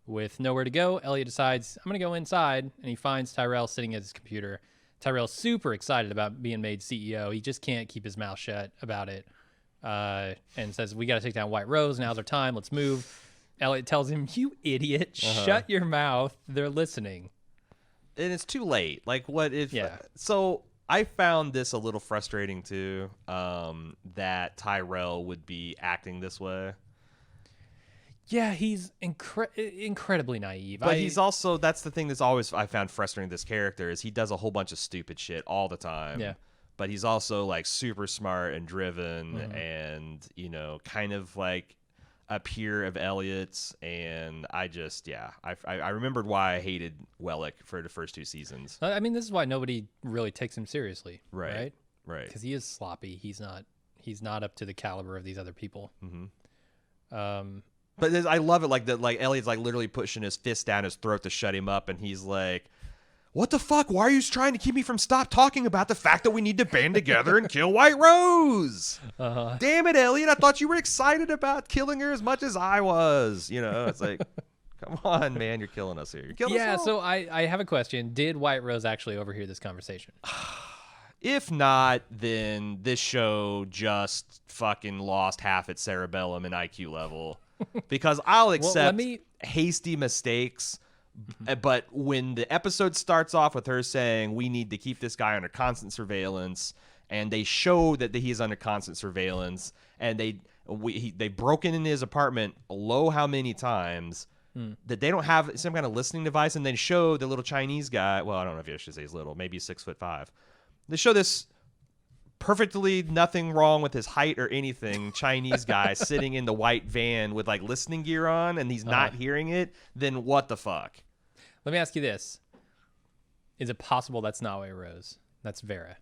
With nowhere to go, Elliot decides, I'm going to go inside, and he finds Tyrell sitting at his computer. Tyrell's super excited about being made CEO. He just can't keep his mouth shut about it, and says, we got to take down Whiterose. Now's our time. Let's move. Elliot tells him, you idiot, shut your mouth. They're listening. And it's too late. Like, what if... Yeah. So I found this a little frustrating, too, that Tyrell would be acting this way. Yeah, he's incredibly naive. But he's also, that's the thing that's always I found frustrating this character, is he does a whole bunch of stupid shit all the time. Yeah. But he's also, like, super smart and driven and, you know, kind of like a peer of Elliot's. And I just, I remembered why I hated Wellick for the first 2 seasons. I mean, this is why nobody really takes him seriously. Right. Because he is sloppy. He's not up to the caliber of these other people. But I love it, like Elliot's like literally pushing his fist down his throat to shut him up, and he's like, "What the fuck? Why are you trying to keep me from stop talking about the fact that we need to band together and kill Whiterose? Damn it, Elliot! I thought you were excited about killing her as much as I was. You know, it's like, come on, man, you're killing us here. You're killing us all. So I have a question. Did Whiterose actually overhear this conversation? If not, then this show just fucking lost half its cerebellum and IQ level. Because I'll accept hasty mistakes, but when the episode starts off with her saying, we need to keep this guy under constant surveillance, and they show that he is under constant surveillance, and they broke in his apartment how many times, that they don't have some kind of listening device, and they show the little Chinese guy, well, I don't know if I should say he's little, maybe he's 6'5". They show this perfectly nothing wrong with his height or anything Chinese guy sitting in the white van with like listening gear on, and he's not hearing it. Then what the fuck? Let me ask you this. Is it possible that's not Whiterose? That's Vera.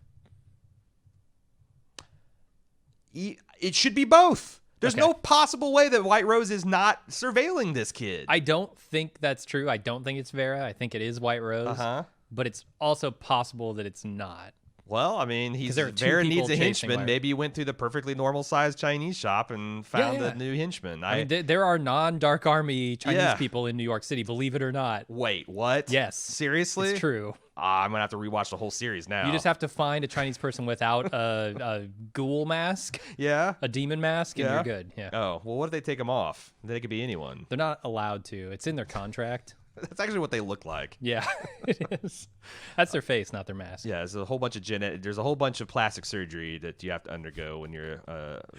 It should be both. There's no possible way that Whiterose is not surveilling this kid. I don't think that's true. I don't think it's Vera. I think it is Whiterose. But it's also possible that it's not. Well, I mean, Vera needs a henchman. Maybe he went through the perfectly normal-sized Chinese shop and found a new henchman. I mean, there are non-Dark Army Chinese people in New York City, believe it or not. Wait, what? Yes. Seriously? It's true. I'm going to have to rewatch the whole series now. You just have to find a Chinese person without a ghoul mask. Yeah. A demon mask, and you're good. Yeah. Oh, well, what if they take them off? They could be anyone. They're not allowed to. It's in their contract. That's actually what they look like. Yeah, it is. That's their face, not their mask. Yeah, there's a whole bunch of plastic surgery that you have to undergo when you're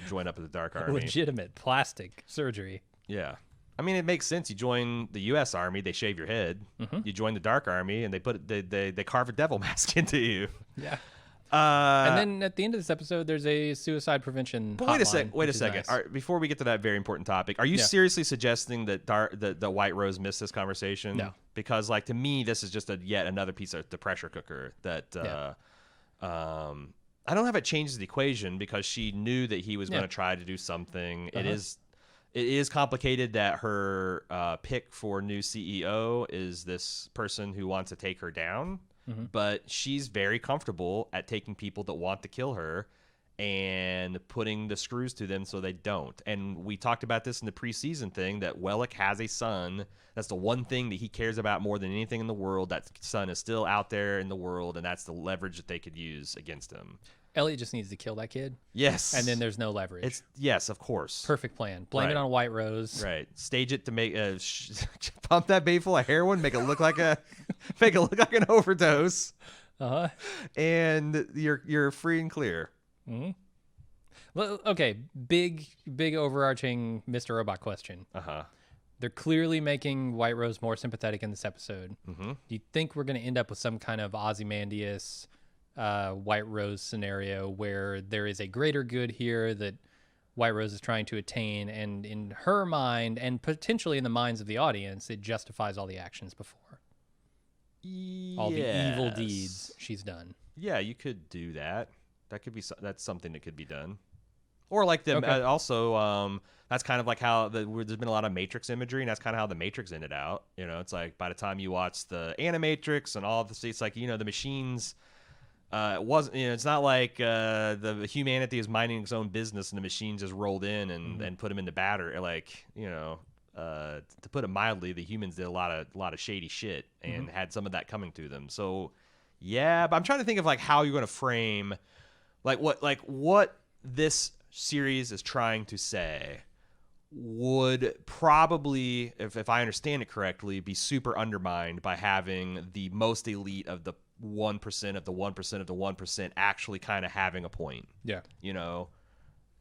join up with the Dark Army. Legitimate plastic surgery. Yeah. I mean, it makes sense. You join the U.S. Army, they shave your head. You join the Dark Army, and they carve a devil mask into you. Yeah. And then at the end of this episode, there's a suicide prevention hotline. Wait a second. Nice. Right, before we get to that very important topic, are you seriously suggesting that the Whiterose missed this conversation? No. Because, like, to me, this is just yet another piece of the pressure cooker that I don't have it changes the equation, because she knew that he was going to try to do something. It is complicated that her pick for new CEO is this person who wants to take her down. But she's very comfortable at taking people that want to kill her and putting the screws to them so they don't. And we talked about this in the preseason thing, that Wellick has a son. That's the one thing that he cares about more than anything in the world. That son is still out there in the world, and that's the leverage that they could use against him. Elliot just needs to kill that kid. Yes. And then there's no leverage. Yes, of course. Perfect plan. Blame it on Whiterose. Right. Stage it to make pump that baby full of heroin, make it look like an overdose. And you're free and clear. Well, okay, big overarching Mr. Robot question. They're clearly making Whiterose more sympathetic in this episode. Do you think we're going to end up with some kind of Ozymandias Whiterose scenario where there is a greater good here, that Whiterose is trying to attain, and in her mind, and potentially in the minds of the audience, it justifies all the actions before. All the evil deeds she's done. Yeah, you could do that. That's something that could be done. Or like also, that's kind of like how there's been a lot of Matrix imagery, and that's kind of how the Matrix ended out. It's like by the time you watch the Animatrix and all of the, it's like the machines. It wasn't. It's not like the humanity is minding its own business and the machines just rolled in and put them into batter. Like to put it mildly, the humans did a lot of shady shit and had some of that coming to them. So yeah, but I'm trying to think of like how you're going to frame what this series is trying to say would probably, if I understand it correctly, be super undermined by having the most elite of the 1% of the 1% of the 1% actually kind of having a point. Yeah.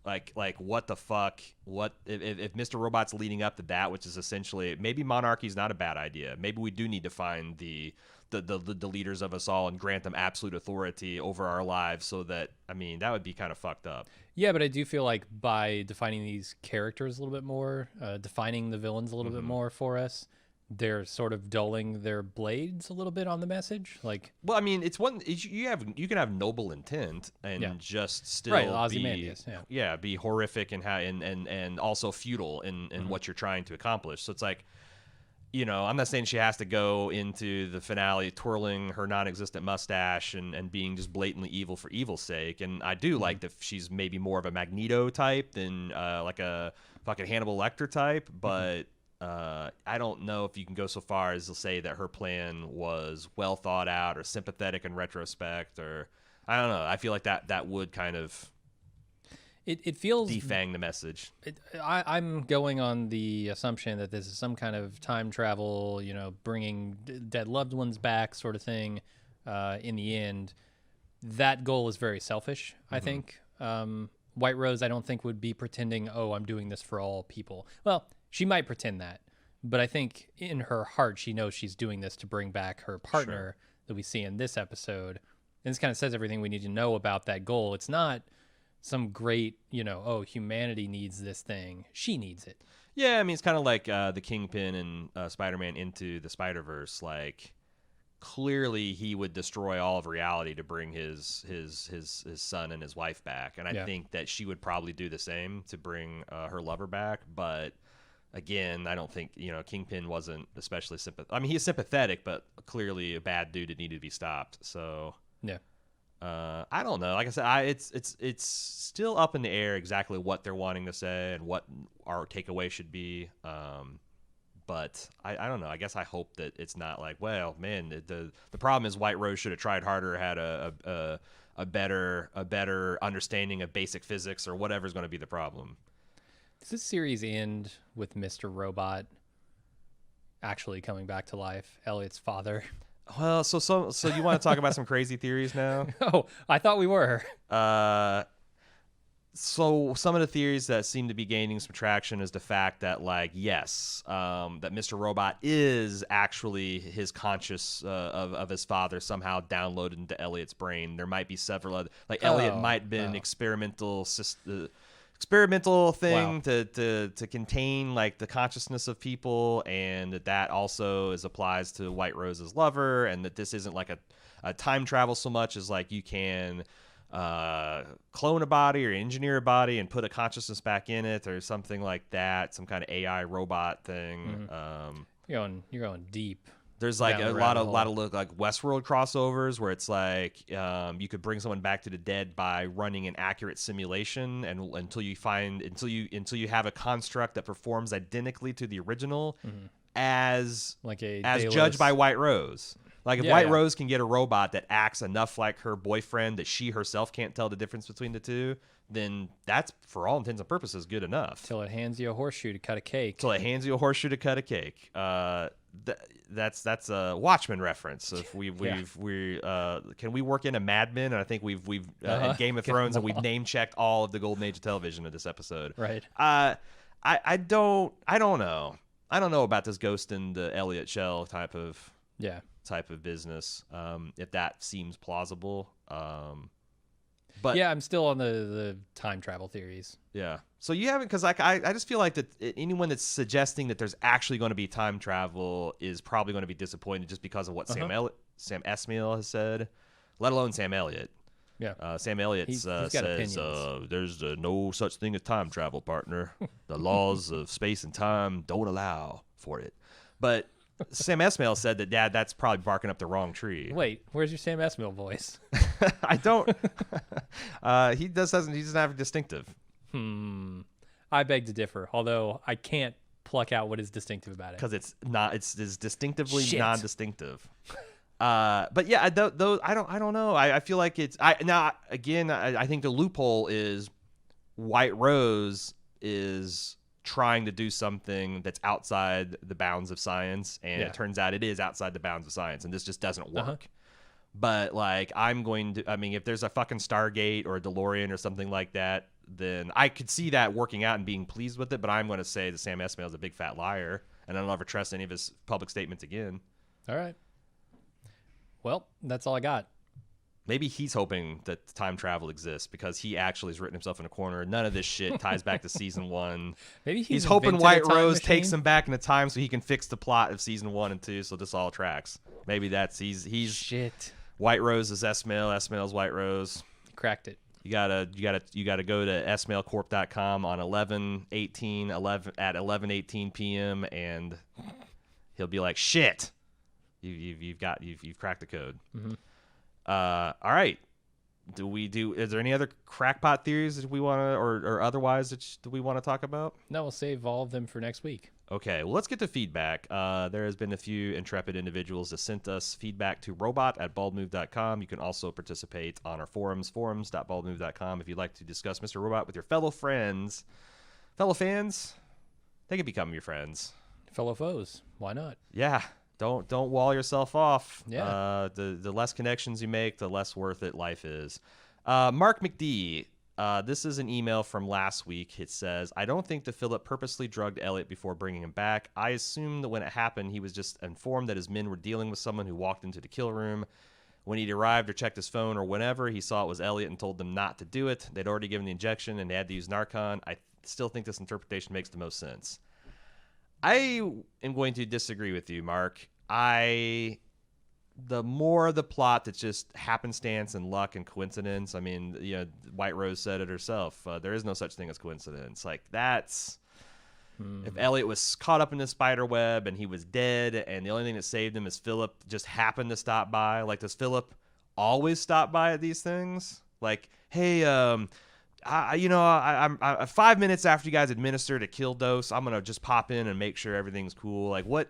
Like what the fuck? What if Mr. Robot's leading up to that, which is essentially maybe monarchy is not a bad idea. Maybe we do need to find the leaders of us all and grant them absolute authority over our lives, so that that would be kind of fucked up. Yeah, but I do feel like by defining these characters a little bit more, defining the villains a little bit more for us, they're sort of dulling their blades a little bit on the message. Like, well, it's one you can have noble intent and just still be horrific and also futile in what you're trying to accomplish. So it's like, I'm not saying she has to go into the finale twirling her non-existent mustache and being just blatantly evil for evil's sake. And I do like that she's maybe more of a Magneto type than like a fucking Hannibal Lecter type, but. I don't know if you can go so far as to say that her plan was well thought out or sympathetic in retrospect, or I don't know. I feel like that would kind of it feels defang the message. I'm going on the assumption that this is some kind of time travel, bringing dead loved ones back sort of thing. In the end, that goal is very selfish, I think. Whiterose, I don't think, would be pretending, I'm doing this for all people. Well, she might pretend that, but I think in her heart she knows she's doing this to bring back her partner that we see in this episode. And this kind of says everything we need to know about that goal. It's not some great, humanity needs this thing. She needs it. Yeah, it's kind of like the Kingpin and Spider-Man Into the Spider-Verse. Like, clearly he would destroy all of reality to bring his son and his wife back. And I think that she would probably do the same to bring her lover back, but... Again, I don't think, Kingpin wasn't especially sympathetic. He's sympathetic, but clearly a bad dude that needed to be stopped. So, yeah. I don't know. Like I said, it's still up in the air exactly what they're wanting to say and what our takeaway should be. But I don't know. I guess I hope that it's not like, well, man, the problem is Whiterose should have tried harder, had a better understanding of basic physics or whatever's going to be the problem. Does this series end with Mr. Robot actually coming back to life, Elliot's father? Well, so you want to talk about some crazy theories now? Oh, I thought we were. So some of the theories that seem to be gaining some traction is the fact that, that Mr. Robot is actually his conscious of his father somehow downloaded into Elliot's brain. There might be several other, Elliot might have been an experimental thing to contain the consciousness of people, and that also applies to Whiterose's lover, and that this isn't a time travel so much as you can clone a body or engineer a body and put a consciousness back in it or something like that, some kind of AI robot thing. You're going deep. There's a lot of Westworld crossovers where it's you could bring someone back to the dead by running an accurate simulation, and until you have a construct that performs identically to the original, as judged by Whiterose. If Whiterose can get a robot that acts enough like her boyfriend that she herself can't tell the difference between the two, then that's, for all intents and purposes, good enough. Till it hands you a horseshoe to cut a cake. That's a Watchmen reference. If can we work in a Mad Men? And I think we've in Game of Thrones, and we've name checked all of the golden age of television in this episode. Right. I don't know. I don't know about this ghost in the Elliot shell type of business. If that seems plausible. But yeah, I'm still on the time travel theories. Yeah. So you haven't, because I just feel like that anyone that's suggesting that there's actually going to be time travel is probably going to be disappointed just because of what Sam Esmail has said, let alone Sam Elliott. Yeah. Sam Elliott says there's no such thing as time travel, partner. The laws of space and time don't allow for it. But Sam Esmail said that, Dad, that's probably barking up the wrong tree. Wait, where's your Sam Esmail voice? I don't. He doesn't have a distinctive. I beg to differ, although I can't pluck out what is distinctive about it. Because it's distinctively non-distinctive. But yeah, I don't know. I feel like I think the loophole is Whiterose is trying to do something that's outside the bounds of science, and it turns out it is outside the bounds of science, and this just doesn't work. But like, if there's a fucking Stargate or a DeLorean or something like that, then I could see that working out and being pleased with it. But I'm going to say that Sam Esmail is a big fat liar, and I don't ever trust any of his public statements again. All right. Well, that's all I got. Maybe he's hoping that time travel exists because he actually has written himself in a corner. None of this shit ties back to season 1. Maybe he's hoping Whiterose takes him back into time so he can fix the plot of season 1 and 2, so this all tracks. Maybe that's he's shit. Whiterose is Esmail, Esmail's Whiterose. You cracked it. You gotta go to smailcorp.com on 11/18 p.m. and he'll be like, shit. You've cracked the code. Mm-hmm. All right. Is there any other crackpot theories that we want to, or otherwise that we want to talk about? No, we'll save all of them for next week. Okay, well, let's get to feedback. There has been a few intrepid individuals that sent us feedback to robot@baldmove.com. You can also participate on our forums.baldmove.com if you'd like to discuss Mr. Robot with your fellow fans. Fellow fans, they can become your friends. Fellow foes, why not? Yeah. Don't wall yourself off. Yeah. The less connections you make, the less worth it life is. Mark McD, this is an email from last week. It says, I don't think that Philip purposely drugged Elliot before bringing him back. I assume that when it happened, he was just informed that his men were dealing with someone who walked into the kill room. When he'd arrived or checked his phone or whenever, he saw it was Elliot and told them not to do it. They'd already given the injection and they had to use Narcan. I still think this interpretation makes the most sense. I am going to disagree with you, Mark. The more of the plot that's just happenstance and luck and coincidence. I mean, Whiterose said it herself. There is no such thing as coincidence. Like, that's if Elliot was caught up in the spider web and he was dead, and the only thing that saved him is Philip just happened to stop by. Like, does Philip always stop by at these things? Like, hey, I'm 5 minutes after you guys administered a kill dose, I'm gonna just pop in and make sure everything's cool. Like, what?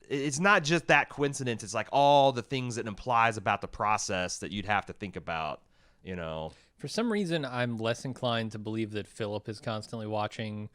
It's not just that coincidence. It's like all the things it implies about the process that you'd have to think about, For some reason, I'm less inclined to believe that Philip is constantly watching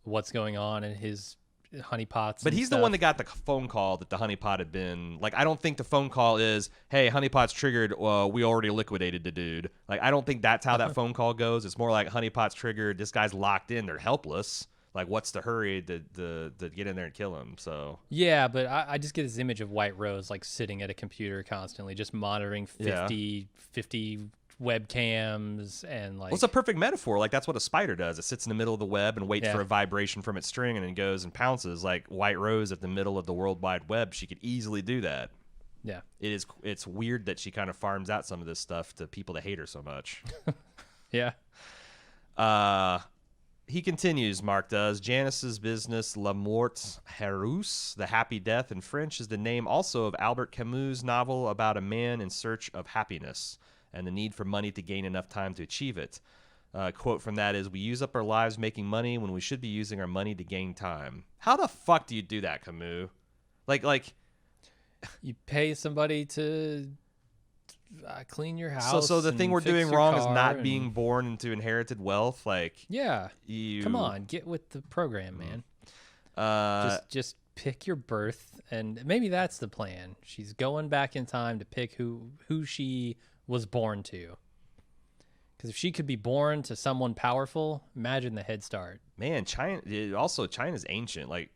what's going on in his honeypots. But he's the one that got the phone call that the honeypot had been. Like, I don't think the phone call is, hey, honeypot's triggered. We already liquidated the dude. Like, I don't think that's how that phone call goes. It's more like honeypot's triggered. This guy's locked in. They're helpless. Like, what's the hurry to get in there and kill him? So yeah, but I just get this image of Whiterose like sitting at a computer constantly, just monitoring 50 webcams and like. Well, it's a perfect metaphor. Like, that's what a spider does. It sits in the middle of the web and waits for a vibration from its string, and then goes and pounces. Like Whiterose at the middle of the World Wide Web, she could easily do that. Yeah, it's weird that she kind of farms out some of this stuff to people that hate her so much. Yeah. He continues, Mark does. Janice's business, La Mort Heureuse, The Happy Death in French, is the name also of Albert Camus' novel about a man in search of happiness and the need for money to gain enough time to achieve it. Quote from that is, we use up our lives making money when we should be using our money to gain time. How the fuck do you do that, Camus? Like you pay somebody to clean your house. So the thing we're doing wrong is not being born into inherited wealth. Like, yeah, come on, get with the program, man. Just pick your birth, and maybe that's the plan. She's going back in time to pick who she was born to. Because if she could be born to someone powerful, imagine the head start. Man, China's ancient. Like,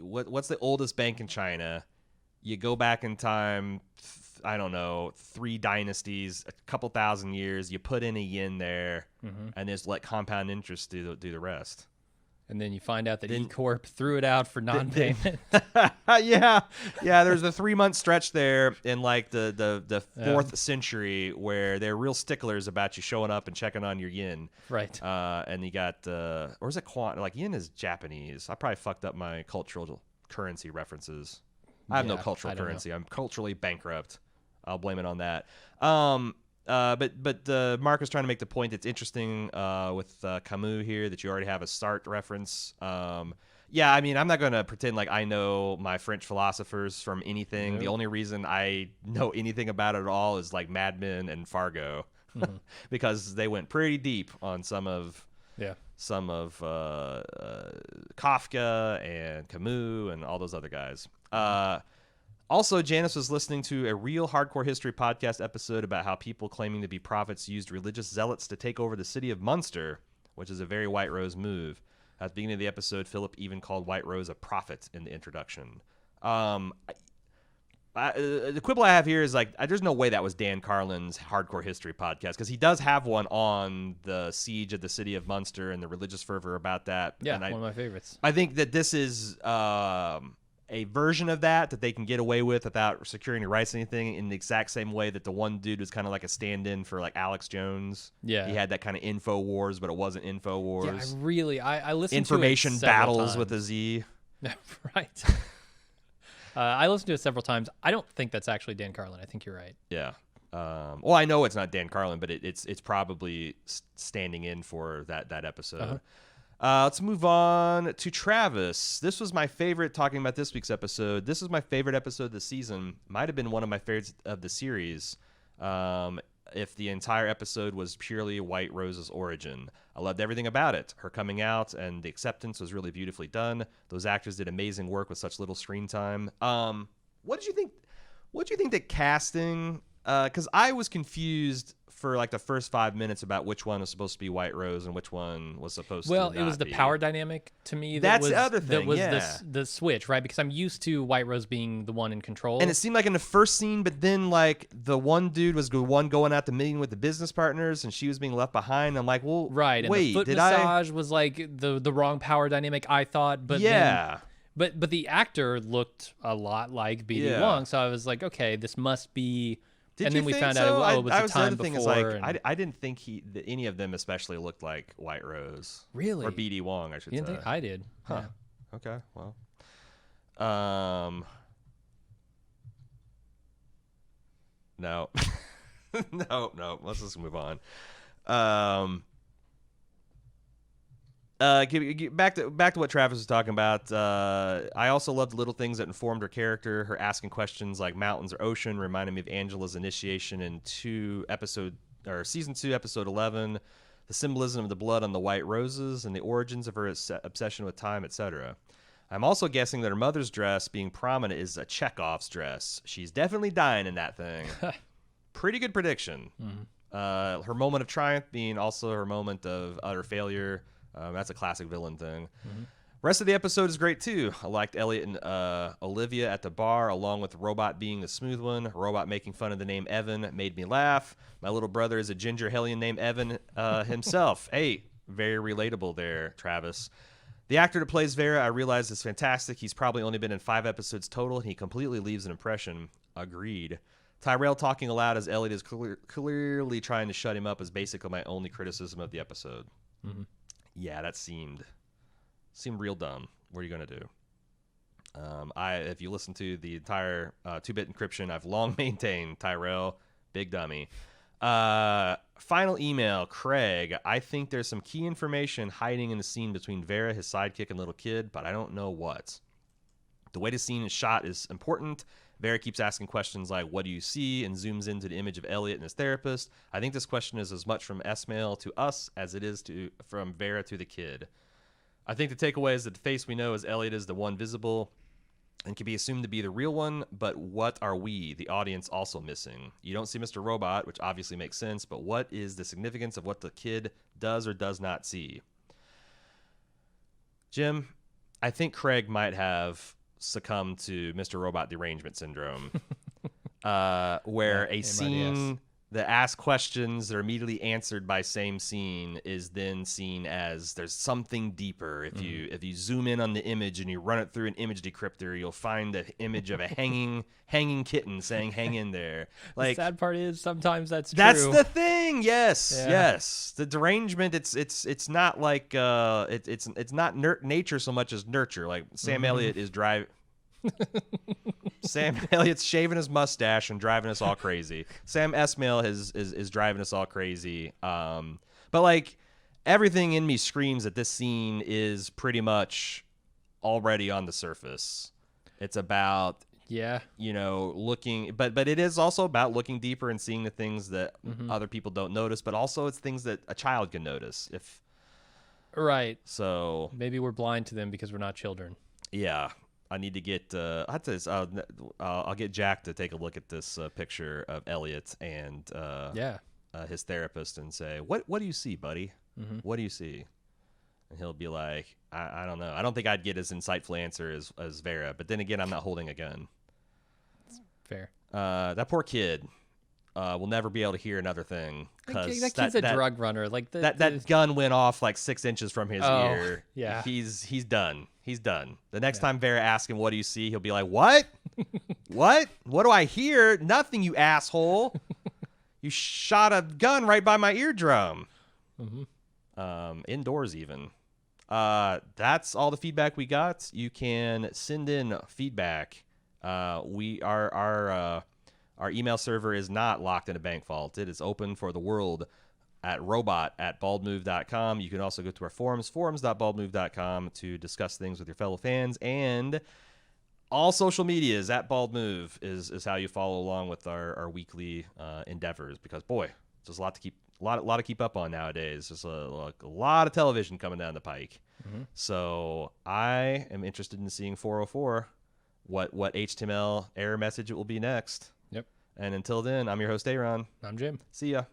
what's the oldest bank in China? You go back in time. I don't know, 3 dynasties, a couple thousand years. You put in a yin there, and just let compound interest do the rest. And then you find out that E-Corp threw it out for non-payment. Yeah. There's a 3-month stretch there in like the 4th century where they're real sticklers about you showing up and checking on your yin. Right. And you got or is it quant? Like yin is Japanese. I probably fucked up my cultural currency references. I have no cultural currency. I'm culturally bankrupt. I'll blame it on that. But Mark was trying to make the point that's interesting with Camus here, that you already have a Sartre reference. Yeah, I mean, I'm not going to pretend like I know my French philosophers from anything. Nope. The only reason I know anything about it at all is like Mad Men and Fargo, because they went pretty deep on some of Kafka and Camus and all those other guys. Also, Janice was listening to a real hardcore history podcast episode about how people claiming to be prophets used religious zealots to take over the city of Munster, which is a very Whiterose move. At the beginning of the episode, Philip even called Whiterose a prophet in the introduction. The quibble I have here is like, there's no way that was Dan Carlin's hardcore history podcast, because he does have one on the siege of the city of Munster and the religious fervor about that. Yeah, one of my favorites. I think that this is a version of that they can get away with without securing the rights to anything, in the exact same way that the one dude was kind of like a stand-in for like Alex Jones. Yeah. He had that kind of info wars, but it wasn't info wars. Yeah, I listened Information to it several battles times. with a Z. Right. I listened to it several times. I don't think that's actually Dan Carlin. I think you're right. Yeah. Well, I know it's not Dan Carlin, but it's probably standing in for that episode. Let's move on to Travis. This was my favorite, talking about this week's episode. This is my favorite episode of the season. Might have been one of my favorites of the series. If the entire episode was purely Whiterose's origin. I loved everything about it. Her coming out and the acceptance was really beautifully done. Those actors did amazing work with such little screen time. What did you think? What did you think that casting? Because I was confused for like the first 5 minutes about which one was supposed to be Whiterose and which one was supposed to not be. Well, it was the power dynamic to me. That's the other thing. That was the switch, right? Because I'm used to Whiterose being the one in control. And it seemed like in the first scene, but then like the one dude was the one going out to meeting with the business partners, and she was being left behind. I'm like, well, right. And wait, the foot massage was like the wrong power dynamic, I thought. But yeah. But the actor looked a lot like B.D. Wong, so I was like, okay, this must be. Did and you then we think found so? out it was the time the before. Is like, I didn't think that any of them especially looked like Whiterose. Really? Or B.D. Wong, I should you say. Didn't think I did. Huh. Yeah. Okay. Well. No. No. Let's just move on. Back to what Travis was talking about. I also loved little things that informed her character. Her asking questions like mountains or ocean reminded me of Angela's initiation in season 2, episode 11. The symbolism of the blood on the white roses and the origins of her obsession with time, etc. I'm also guessing that her mother's dress being prominent is a Chekhov's dress. She's definitely dying in that thing. Pretty good prediction. Mm-hmm. Her moment of triumph being also her moment of utter failure. That's a classic villain thing. Mm-hmm. Rest of the episode is great too. I liked Elliot and Olivia at the bar, along with Robot being the smooth one. Robot making fun of the name Evan made me laugh. My little brother is a ginger hellion named Evan himself. Hey, very relatable there, Travis. The actor that plays Vera, I realize, is fantastic. He's probably only been in 5 episodes total, and he completely leaves an impression. Agreed. Tyrell talking aloud as Elliot is clearly trying to shut him up is basically my only criticism of the episode. Mm-hmm. Yeah, that seemed real dumb. What are you gonna do? If you listen to the entire 2-bit encryption, I've long maintained Tyrell, big dummy. Final email, Craig. I think there's some key information hiding in the scene between Vera, his sidekick, and little kid, but I don't know what. The way the scene is shot is important. Vera keeps asking questions like, what do you see? And zooms into the image of Elliot and his therapist. I think this question is as much from Esmail to us as it is from Vera to the kid. I think the takeaway is that the face we know as Elliot is the one visible and can be assumed to be the real one, but what are we, the audience, also missing? You don't see Mr. Robot, which obviously makes sense, but what is the significance of what the kid does or does not see? Jim, I think Craig might have succumb to Mr. Robot derangement syndrome. where a scene that asks questions that are immediately answered by same scene is then seen as there's something deeper. If you zoom in on the image and you run it through an image decryptor, you'll find the image of a hanging kitten saying "hang in there." Like, the sad part is sometimes that's true. That's the thing. Yes. The derangement. It's not like it's not nature so much as nurture. Like Sam Elliott is driving. Sam Elliott's shaving his mustache and driving us all crazy. Sam Esmail is driving us all crazy. But like everything in me screams that this scene is pretty much already on the surface. It's about looking, but it is also about looking deeper and seeing the things that other people don't notice. But also it's things that a child can notice. Right. So maybe we're blind to them because we're not children. Yeah. I need to get. I'll get Jack to take a look at this picture of Elliot and his therapist and say, "What do you see, buddy? What do you see?" And he'll be like, "I don't know. I don't think I'd get as insightful answer as Vera. But then again, I'm not holding a gun." Fair. That poor kid will never be able to hear another thing because that kid's a drug runner. Like that gun went off like 6 inches from his ear. Yeah, he's done. He's done. The next time Vera asks him, "What do you see?" he'll be like, "What? What? What do I hear? Nothing, you asshole! You shot a gun right by my eardrum." Indoors even. That's all the feedback we got. You can send in feedback. Our email server is not locked in a bank vault. It is open for the world at robot@baldmove.com. You can also go to our forums.baldmove.com to discuss things with your fellow fans. And all social medias at baldmove is how you follow along with our weekly endeavors. Because, boy, there's a lot to keep up on nowadays. There's a lot of television coming down the pike. So I am interested in seeing 404, what HTML error message it will be next. Yep. And until then, I'm your host, A.Ron. I'm Jim. See ya.